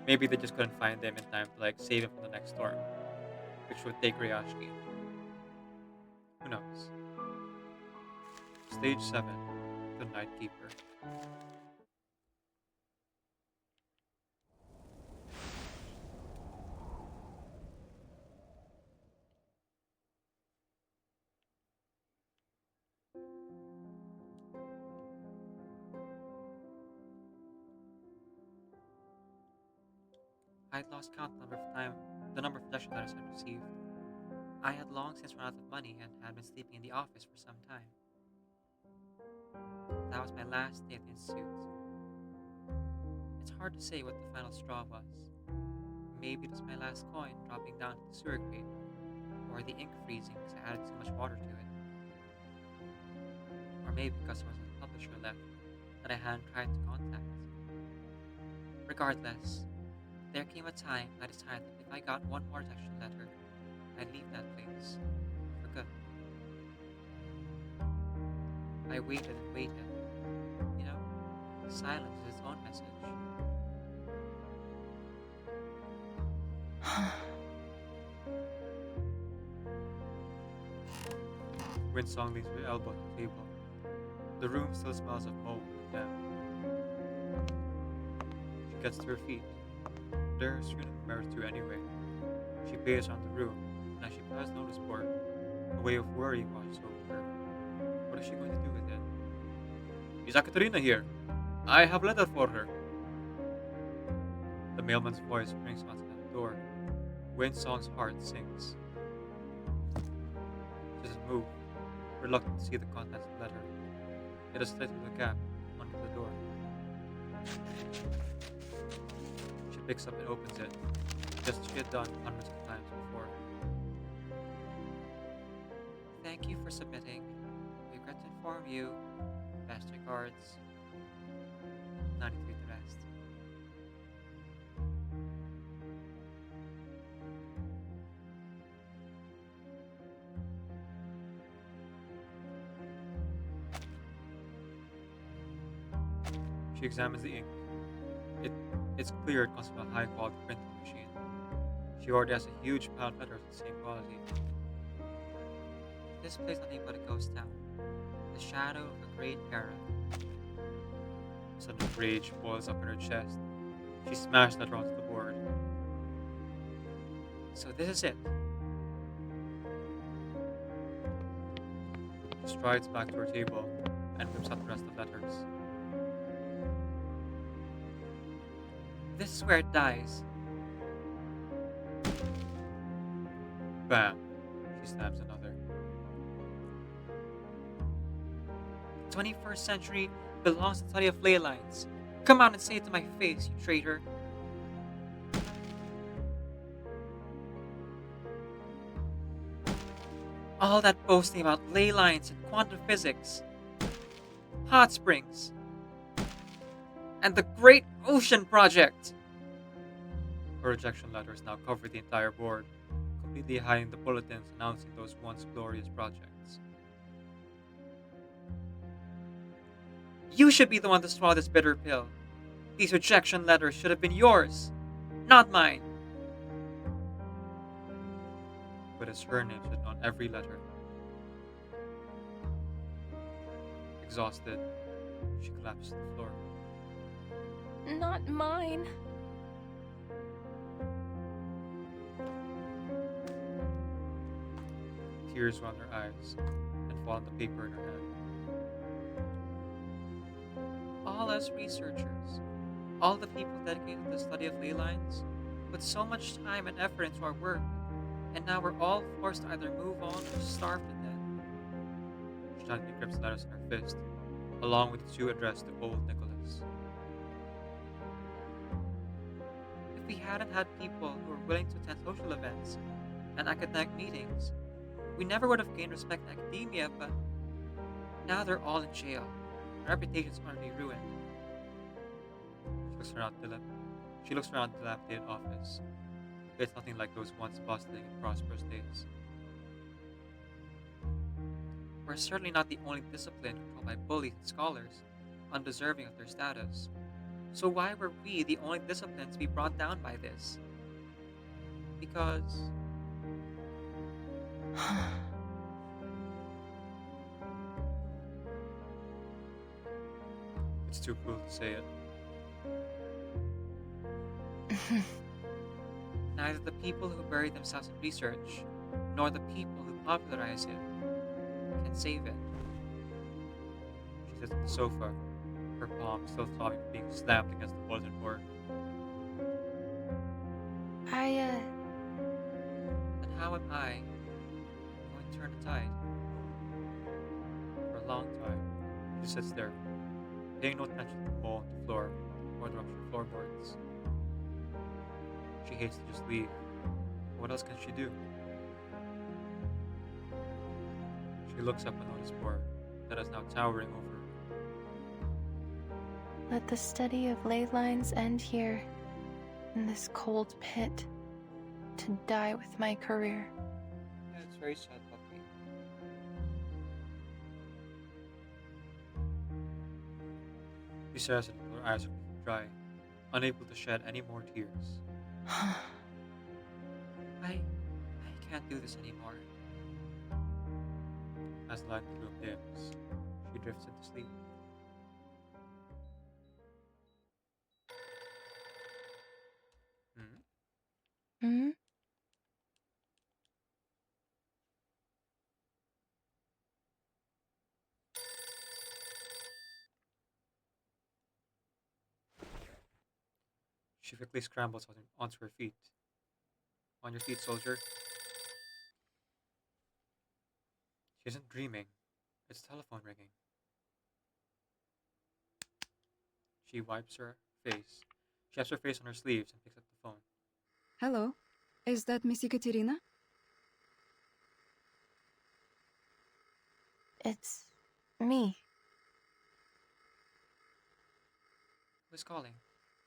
Maybe they just couldn't find him in time to save him from the next storm, which would take Ryashiki. Who knows? Stage 7, The Night Keeper. I had lost count of the number of rejection letters I'd received. I had long since run out of money and had been sleeping in the office for some time. That was my last day at the institute. It's hard to say what the final straw was. Maybe it was my last coin dropping down to the sewer grate, or the ink freezing because I added too much water to it. Or maybe because there was a publisher left that I hadn't tried to contact. Regardless, there came a time I decided that if I got one more rejection letter, I'd leave that place for good. I waited and waited. Silence is its own message. Windsong leans her elbow on the table. The room still smells of mold and damp. She gets to her feet. There's room in the mirror too anyway. She peers around the room, and as she passes the notice board, a wave of worry washes over her. What is she going to do with it? Is Ekaterina here? I have a letter for her. The mailman's voice rings outside the door. Windsong's heart sinks. She doesn't move, reluctant to see the contents of the letter. It is slit through the gap under the door. She picks up and opens it, just as she had done hundreds of times before. Thank you for submitting. We regret to inform you. Best regards, 93 to She examines the ink. It's clear it comes from a high-quality printing machine. She already has a huge pile of letters of the same quality. This place nothing but a ghost town. The shadow of a great era. A sudden rage boils up in her chest. She smashed the letter onto the board. So this is it. She strides back to her table and whips out the rest of the letters. This is where it dies. Bam! She stabs another. The 21st century belongs to the study of ley lines. Come out and say it to my face, you traitor. All that boasting about ley lines and quantum physics, hot springs, and the Great Ocean Project. Her rejection letters now cover the entire board, completely hiding the bulletins announcing those once glorious projects. You should be the one to swallow this bitter pill. These rejection letters should have been yours, not mine. But it's her name written on every letter. Exhausted, she collapses to the floor. Not mine. Tears run her eyes and fall on the paper in her hand. All us researchers, all the people dedicated to the study of ley lines, put so much time and effort into our work, and now we're all forced to either move on or starve to death. She tightly grips the letters in her fist, along with the two addressed to old Nicholas. If we hadn't had people who were willing to attend social events and academic meetings, we never would have gained respect in academia, but now they're all in jail. Their reputation's going to be ruined. She looks around the dilapidated office. It's nothing like those once bustling and prosperous days. We're certainly not the only discipline controlled by bullies and scholars, undeserving of their status. So why were we the only discipline to be brought down by this? Because... It's too cruel to say it. Neither the people who bury themselves in research, nor the people who popularize it, can save it. She sits on the sofa, her palm still throbbing from being slammed against the bulletin board. Then how am I going to turn the tide? For a long time, she sits there, paying no attention to the hole in the floor or the ruptured floorboards. She hates to just leave. What else can she do? She looks up a notice board that is now towering over her. Let the study of ley lines end here, in this cold pit, to die with my career. That's very sad, puppy. She stares at it until her eyes are completely dry, unable to shed any more tears. I can't do this anymore. As the light in the room dims, she drifts into sleep. Hmm? She quickly scrambles onto her feet. On your feet, soldier. She isn't dreaming. It's telephone ringing. She wipes her face. She has her face on her sleeves and picks up the phone. Hello, is that Miss Ekaterina? It's me. Who's calling?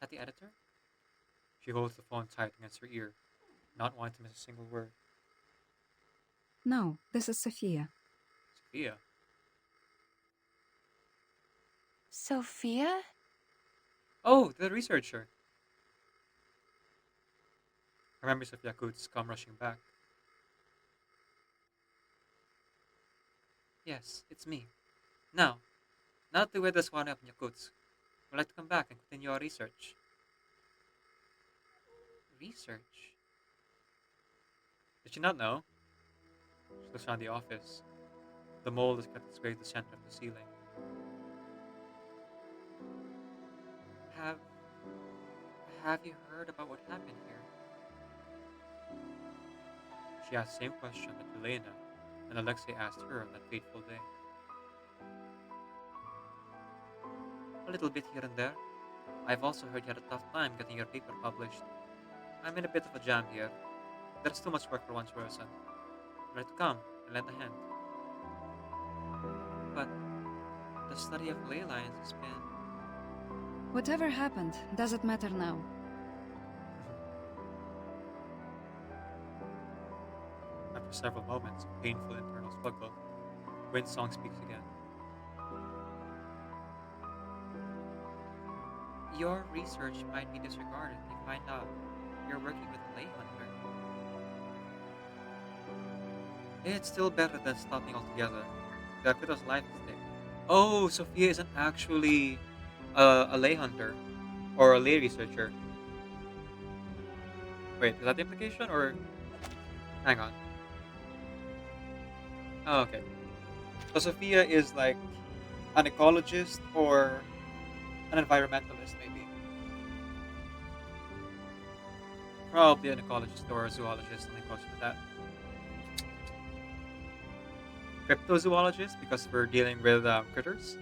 At the editor? She holds the phone tight against her ear, not wanting to miss a single word. No, this is Sophia. Sophia? Sophia? Oh, the researcher. Her memories of Yakuts come rushing back. Yes, it's me. Now, not to with us one of Yakuts. Would like to come back and continue our research. Research? Did she not know? She looks around the office. The mold has kept its way to the center of the ceiling. Have Have you heard about what happened here? She asked the same question that Elena and Alexei asked her on that fateful day. A little bit here and there. I've also heard you had a tough time getting your paper published. I'm in a bit of a jam here. There's too much work for one person. Try to come and lend a hand. But the study of ley lines has been... Whatever happened, doesn't matter now. After several moments of painful internal struggle, Windsong speaks again. Your research might be disregarded if you find out you're working with a ley hunter. It's still better than stopping altogether. Dakuta's life is stake. Oh, Sophia isn't actually a ley hunter or a ley researcher. Wait, is that the implication or? Hang on. Oh, okay. So Sophia is like an ecologist or an environmentalist, maybe. Probably an ecologist or a zoologist, something close to that. Cryptozoologist, because we're dealing with critters.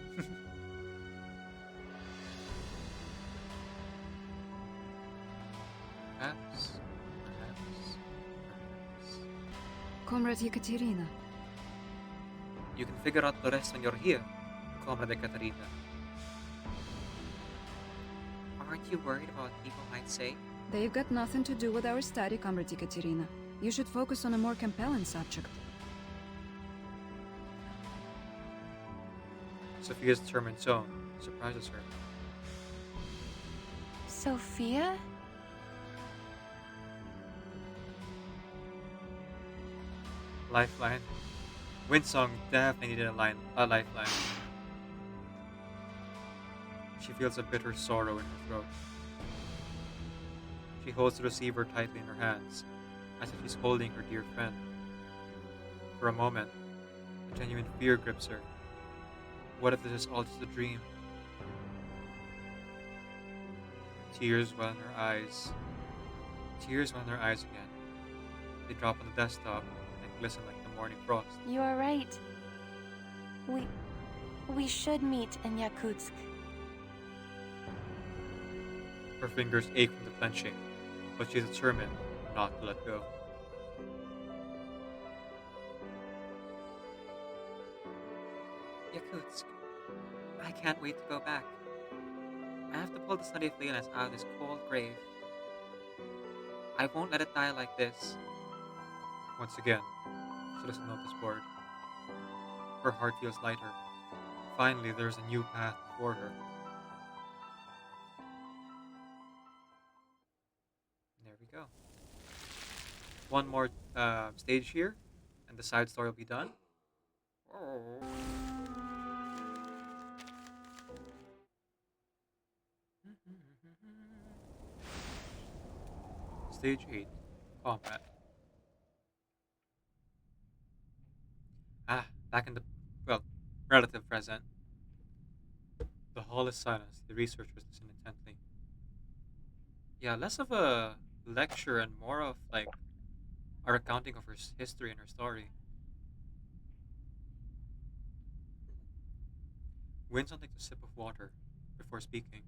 Perhaps. Comrade Ekaterina. You can figure out the rest when you're here, Comrade Ekaterina. Aren't you worried about what people might say? They've got nothing to do with our study, Comrade Ekaterina. You should focus on a more compelling subject. Sophia's determined tone surprises her. Sophia? Lifeline. Windsong definitely needed a lifeline. She feels a bitter sorrow in her throat. She holds the receiver tightly in her hands, as if she's holding her dear friend. For a moment, a genuine fear grips her. What if this is all just a dream? Tears well in her eyes. Tears well in her eyes again. They drop on the desktop and glisten like the morning frost. You are right. We should meet in Yakutsk. Her fingers ache from the clenching, but she's determined not to let go. Yakutsk. I can't wait to go back. I have to pull the study of Leonis out of this cold grave. I won't let it die like this. Once again, she looks at the notice board. Her heart feels lighter. Finally, there's a new path before her. There we go. One more stage here, and the side story will be done. Stage 8, Comrade. Back in the, relative present. The hall is silent. The researchers listen intently. Yeah, less of a lecture and more of like a recounting of her history and her story. Winston takes a sip of water before speaking.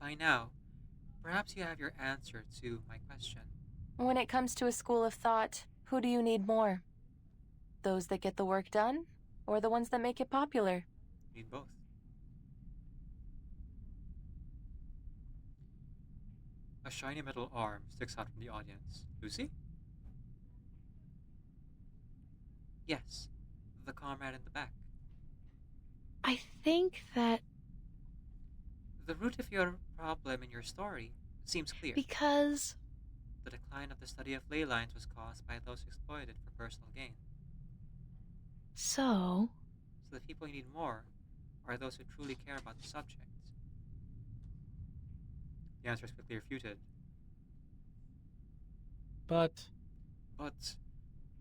By now, perhaps you have your answer to my question. When it comes to a school of thought, who do you need more? Those that get the work done, or the ones that make it popular? Need both. A shiny metal arm sticks out from the audience. Lucy? Yes, the comrade in the back. I think that The root of your problem in your story seems clear. Because. The decline of the study of ley lines was caused by those who exploited for personal gain. So. So the people who need more are those who truly care about the subject. The answer is quickly refuted. But But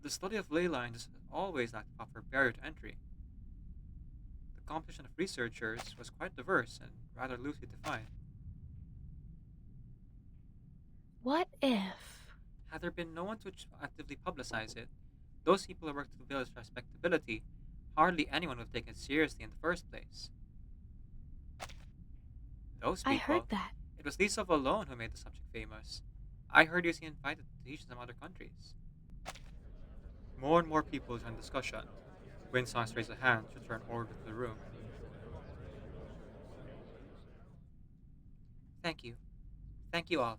the study of ley lines always lacked a proper barrier to entry. The composition of researchers was quite diverse and rather loosely defined. What if. Had there been no one to actively publicize it, those people who worked to build its respectability, hardly anyone would have taken it seriously in the first place. Those people. I heard that. It was Lisa alone who made the subject famous. I heard he was invited to teach in some other countries. More and more people joined the discussion. Windsong raised a hand to turn order to the room. Thank you. Thank you all.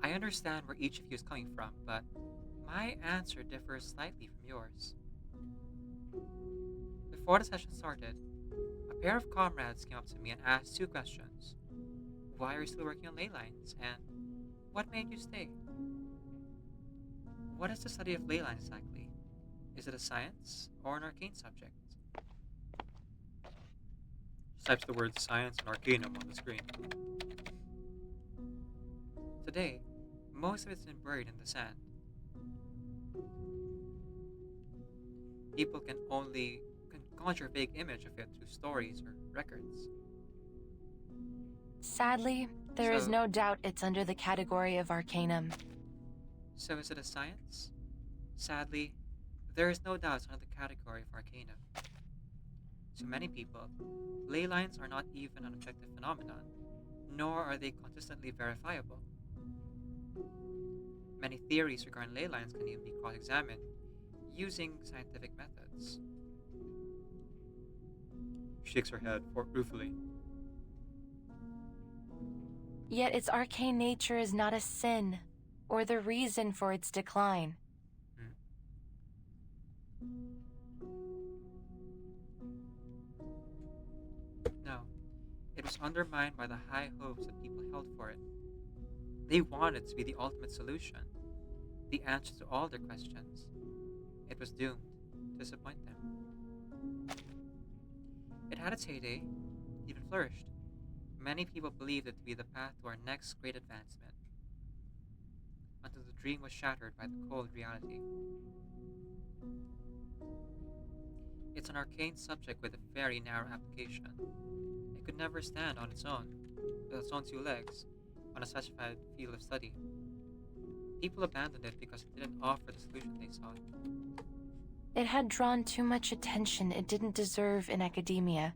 I understand where each of you is coming from, but my answer differs slightly from yours. Before the session started, a pair of comrades came up to me and asked two questions. Why are you still working on ley lines? And what made you stay? What is the study of ley lines exactly? Is it a science or an arcane subject? She types the words science and arcanum on the screen. Today, most of it's been buried in the sand. People can only conjure a vague image of it through stories or records. Sadly, there is So- no doubt it's under the category of arcanum. So is it a science? Sadly, there is no doubt it's under the category of arcana. To many people, ley lines are not even an objective phenomenon, nor are they consistently verifiable. Many theories regarding ley lines can even be cross-examined using scientific methods. She shakes her head ruefully. Yet its arcane nature is not a sin, or the reason for its decline. No, it was undermined by the high hopes that people held for it. They wanted to be the ultimate solution, the answer to all their questions. It was doomed to disappoint them. It had its heyday, even flourished. Many people believed it to be the path to our next great advancement, until the dream was shattered by the cold reality. It's an arcane subject with a very narrow application. It could never stand on its own, with its own two legs, on a specified field of study. People abandoned it because it didn't offer the solution they sought. It had drawn too much attention it didn't deserve in academia.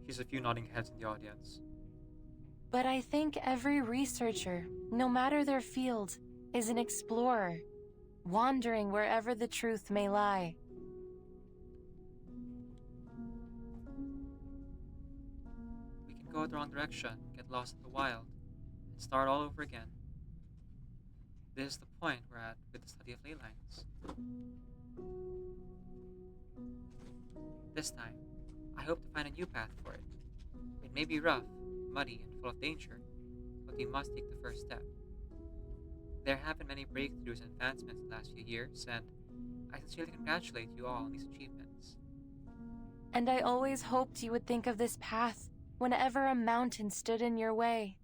She sees a few nodding heads in the audience. But I think every researcher, no matter their field, is an explorer, wandering wherever the truth may lie. We can go the wrong direction, get lost in the wild, and start all over again. This is the point we're at with the study of ley lines. This time, I hope to find a new path for it. It may be rough, muddy, and full of danger, but we must take the first step. There have been many breakthroughs and advancements in the last few years, and I sincerely congratulate you all on these achievements. And I always hoped you would think of this path whenever a mountain stood in your way.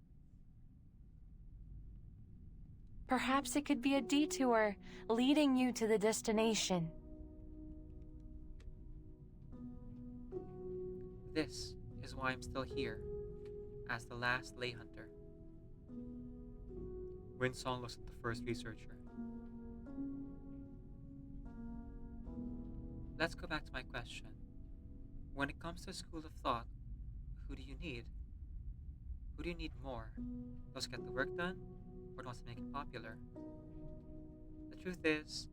Perhaps it could be a detour leading you to the destination. This is why I'm still here, as the last ley hunter. Windsong looks at the first researcher. Let's go back to my question. When it comes to a school of thought, who do you need? Who do you need more? Those who get the work done, or those who make it popular? The truth is,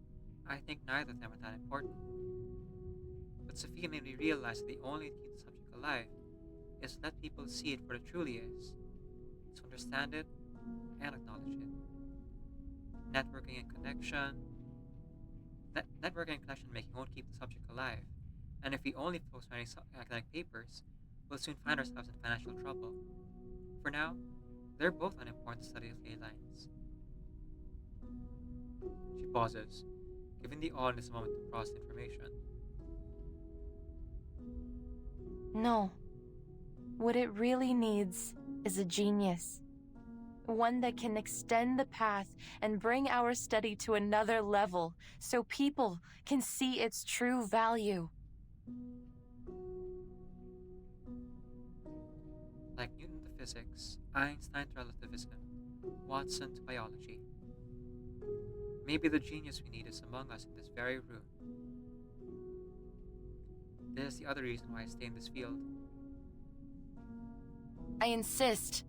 I think neither of them are that important. But Sophia made me realize that the only way to keep the subject alive is to let people see it for what it truly is, to understand it and acknowledge it. Networking and connection. Networking and connection making won't keep the subject alive, and if we only focus on any academic papers, we'll soon find ourselves in financial trouble. For now, they're both unimportant to study of ley lines. She pauses, giving the audience a moment to process information. No. What it really needs is a genius. One that can extend the path and bring our study to another level so people can see its true value. Like Newton to physics, Einstein to relativism, Watson to biology. Maybe the genius we need is among us in this very room. This is the other reason why I stay in this field. I insist.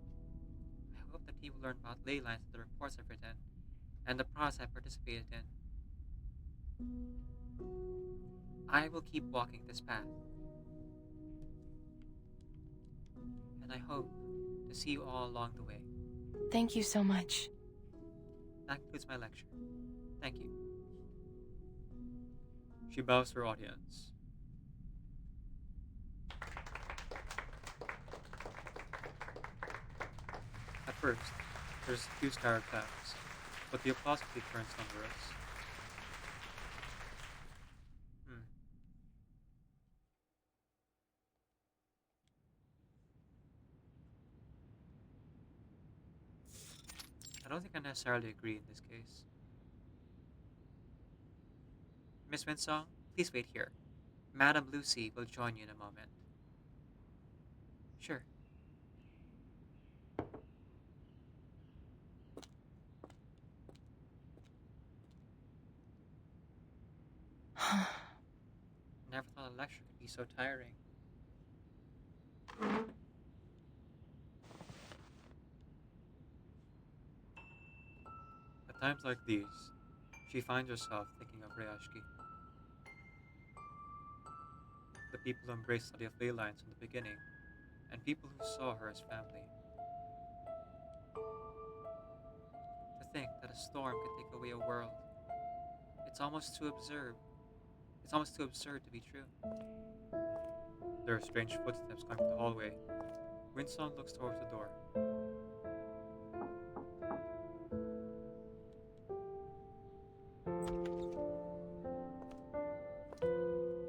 I hope that people learn about ley lines in the reports I've written, and the process I participated in. I will keep walking this path. And I hope to see you all along the way. Thank you so much. That concludes my lecture. Thank you. She bows to her audience. At first, there's a few scattered claps, but the applause quickly turns thunderous. I don't think I necessarily agree in this case. Miss Windsong, please wait here. Madame Lucy will join you in a moment. Sure. Never thought a lecture could be so tiring. At times like these, she finds herself thinking of Ryashki. The people who embraced study of ley lines from the beginning, and people who saw her as family. To think that a storm could take away a world. It's almost too absurd. It's almost too absurd to be true. There are strange footsteps coming from the hallway. Windsong looks towards the door.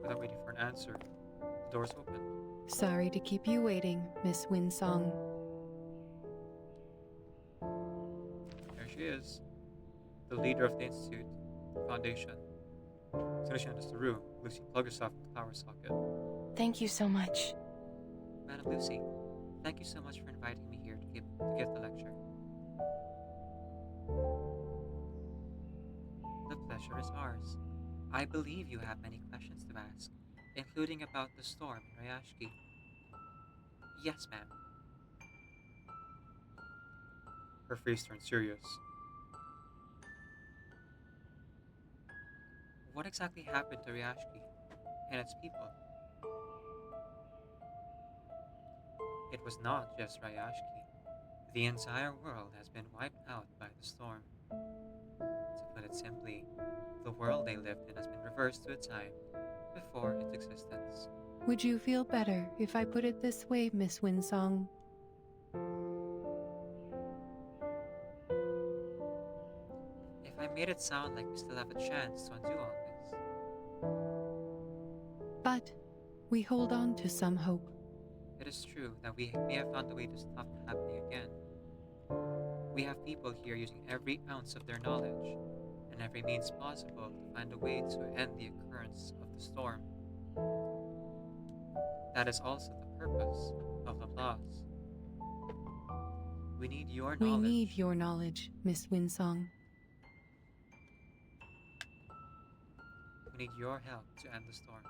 Without waiting for an answer, the door's open. Sorry to keep you waiting, Miss Windsong. There she is, the leader of the Institute Foundation. As soon as she enters the room, Lucy plugs herself into the power socket. Thank you so much. Madam Lucy, thank you so much for inviting me here to give the lecture. The pleasure is ours. I believe you have many questions to ask, including about the storm in Ryashki. Yes, ma'am. Her face turns serious. What exactly happened to Ryashki and its people? It was not just Ryashki. The entire world has been wiped out by the storm. To put it simply, the world they lived in has been reversed to a time before its existence. Would you feel better if I put it this way, Miss Windsong? If I made it sound like we still have a chance to undo all this. But we hold on to some hope. It is true that we may have found a way to stop it happening again. We have people here using every ounce of their knowledge and every means possible to find a way to end the occurrence of the storm. That is also the purpose of Laplace. We need your knowledge. We need your knowledge, Miss Windsong. We need your help to end the storm.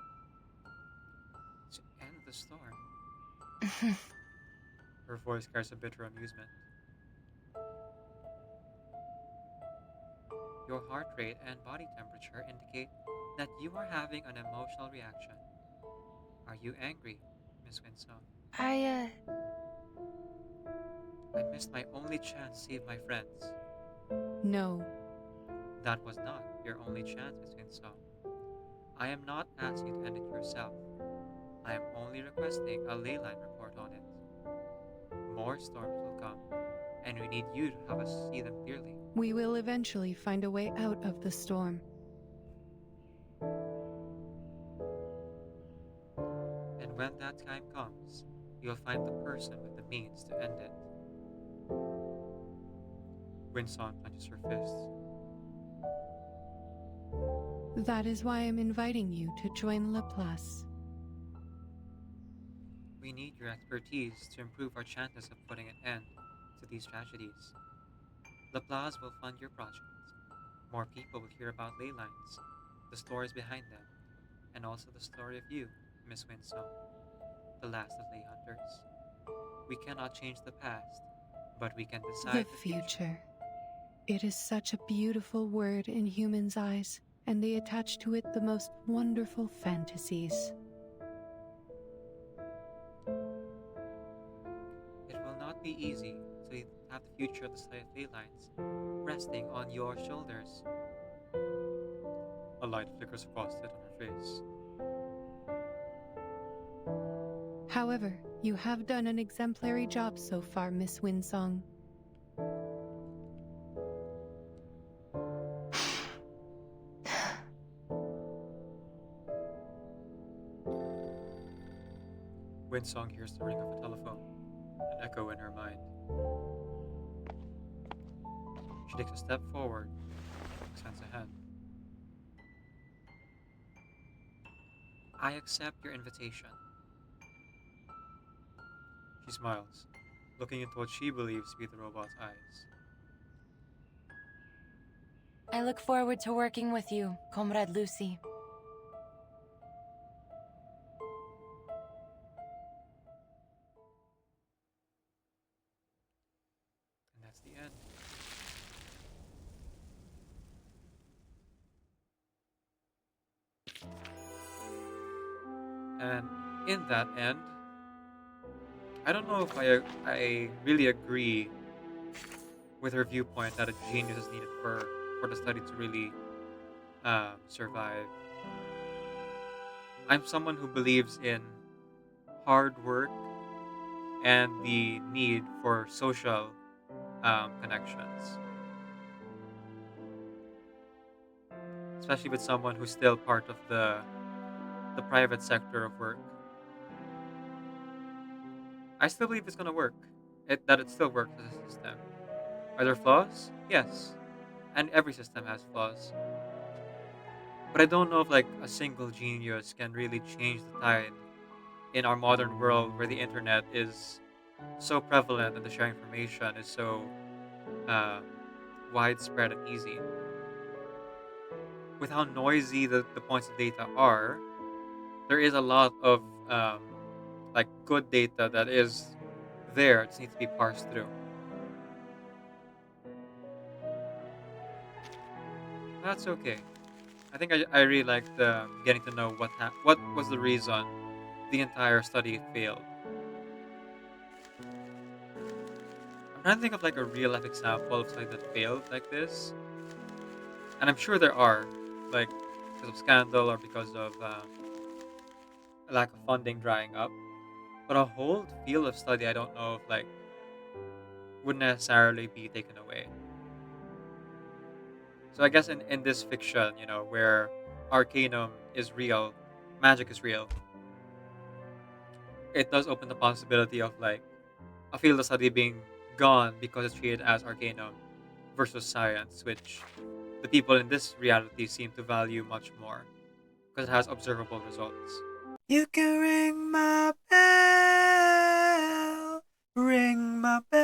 To end the storm? Her voice carries a bitter amusement. Your heart rate and body temperature indicate that you are having an emotional reaction. Are you angry, Miss Windsong? I missed my only chance to save my friends. No, That was not your only chance, Miss Windsong. I am not asking you to end it yourself. I am only requesting a leyline report on it. More storms will come, and we need you to have us see them clearly. We will eventually find a way out of the storm. And when that time comes, you'll find the person with the means to end it. Windsong clenches her fists. That is why I'm inviting you to join Laplace. We need your expertise to improve our chances of putting an end to these tragedies. Laplace will fund your project. More people will hear about ley lines, the stories behind them, and also the story of you, Miss Windsong, the last of ley hunters. We cannot change the past, but we can decide The future. It is such a beautiful word in humans' eyes, and they attach to it the most wonderful fantasies. It will not be easy to have the future of the Society of Ley Lines resting on your shoulders. A light flickers across it on her face. However, you have done an exemplary job so far, Miss Windsong. Windsong hears the ring of a telephone, an echo in her mind. She takes a step forward, extends a hand. I accept your invitation. She smiles, looking into what she believes to be the robot's eyes. I look forward to working with you, Comrade Lucy. And that's the end. And in that end, I don't know if I really agree with her viewpoint that a genius is needed for the study to really survive. I'm someone who believes in hard work and the need for social connections, especially with someone who's still part of the private sector of work. I still believe it's gonna work. That it still works as a system. Are there flaws? Yes, and every system has flaws. But I don't know if like a single genius can really change the tide in our modern world where the internet is so prevalent and the sharing information is so uh, widespread and easy. With how noisy the points of data are, there is a lot of like good data that is there. It just needs to be parsed through. That's okay. I think I really liked getting to know what was the reason the entire study failed. I'm trying to think of like a real life example of something that failed like this, and I'm sure there are, like because of scandal or because of a lack of funding drying up. But a whole field of study, I don't know if like would necessarily be taken away. So I guess in this fiction, you know, where arcanum is real, magic is real, it does open the possibility of like a field of study being gone because it's treated as arcanum versus science, which the people in this reality seem to value much more because it has observable results. You can ring my bell, ring my bell.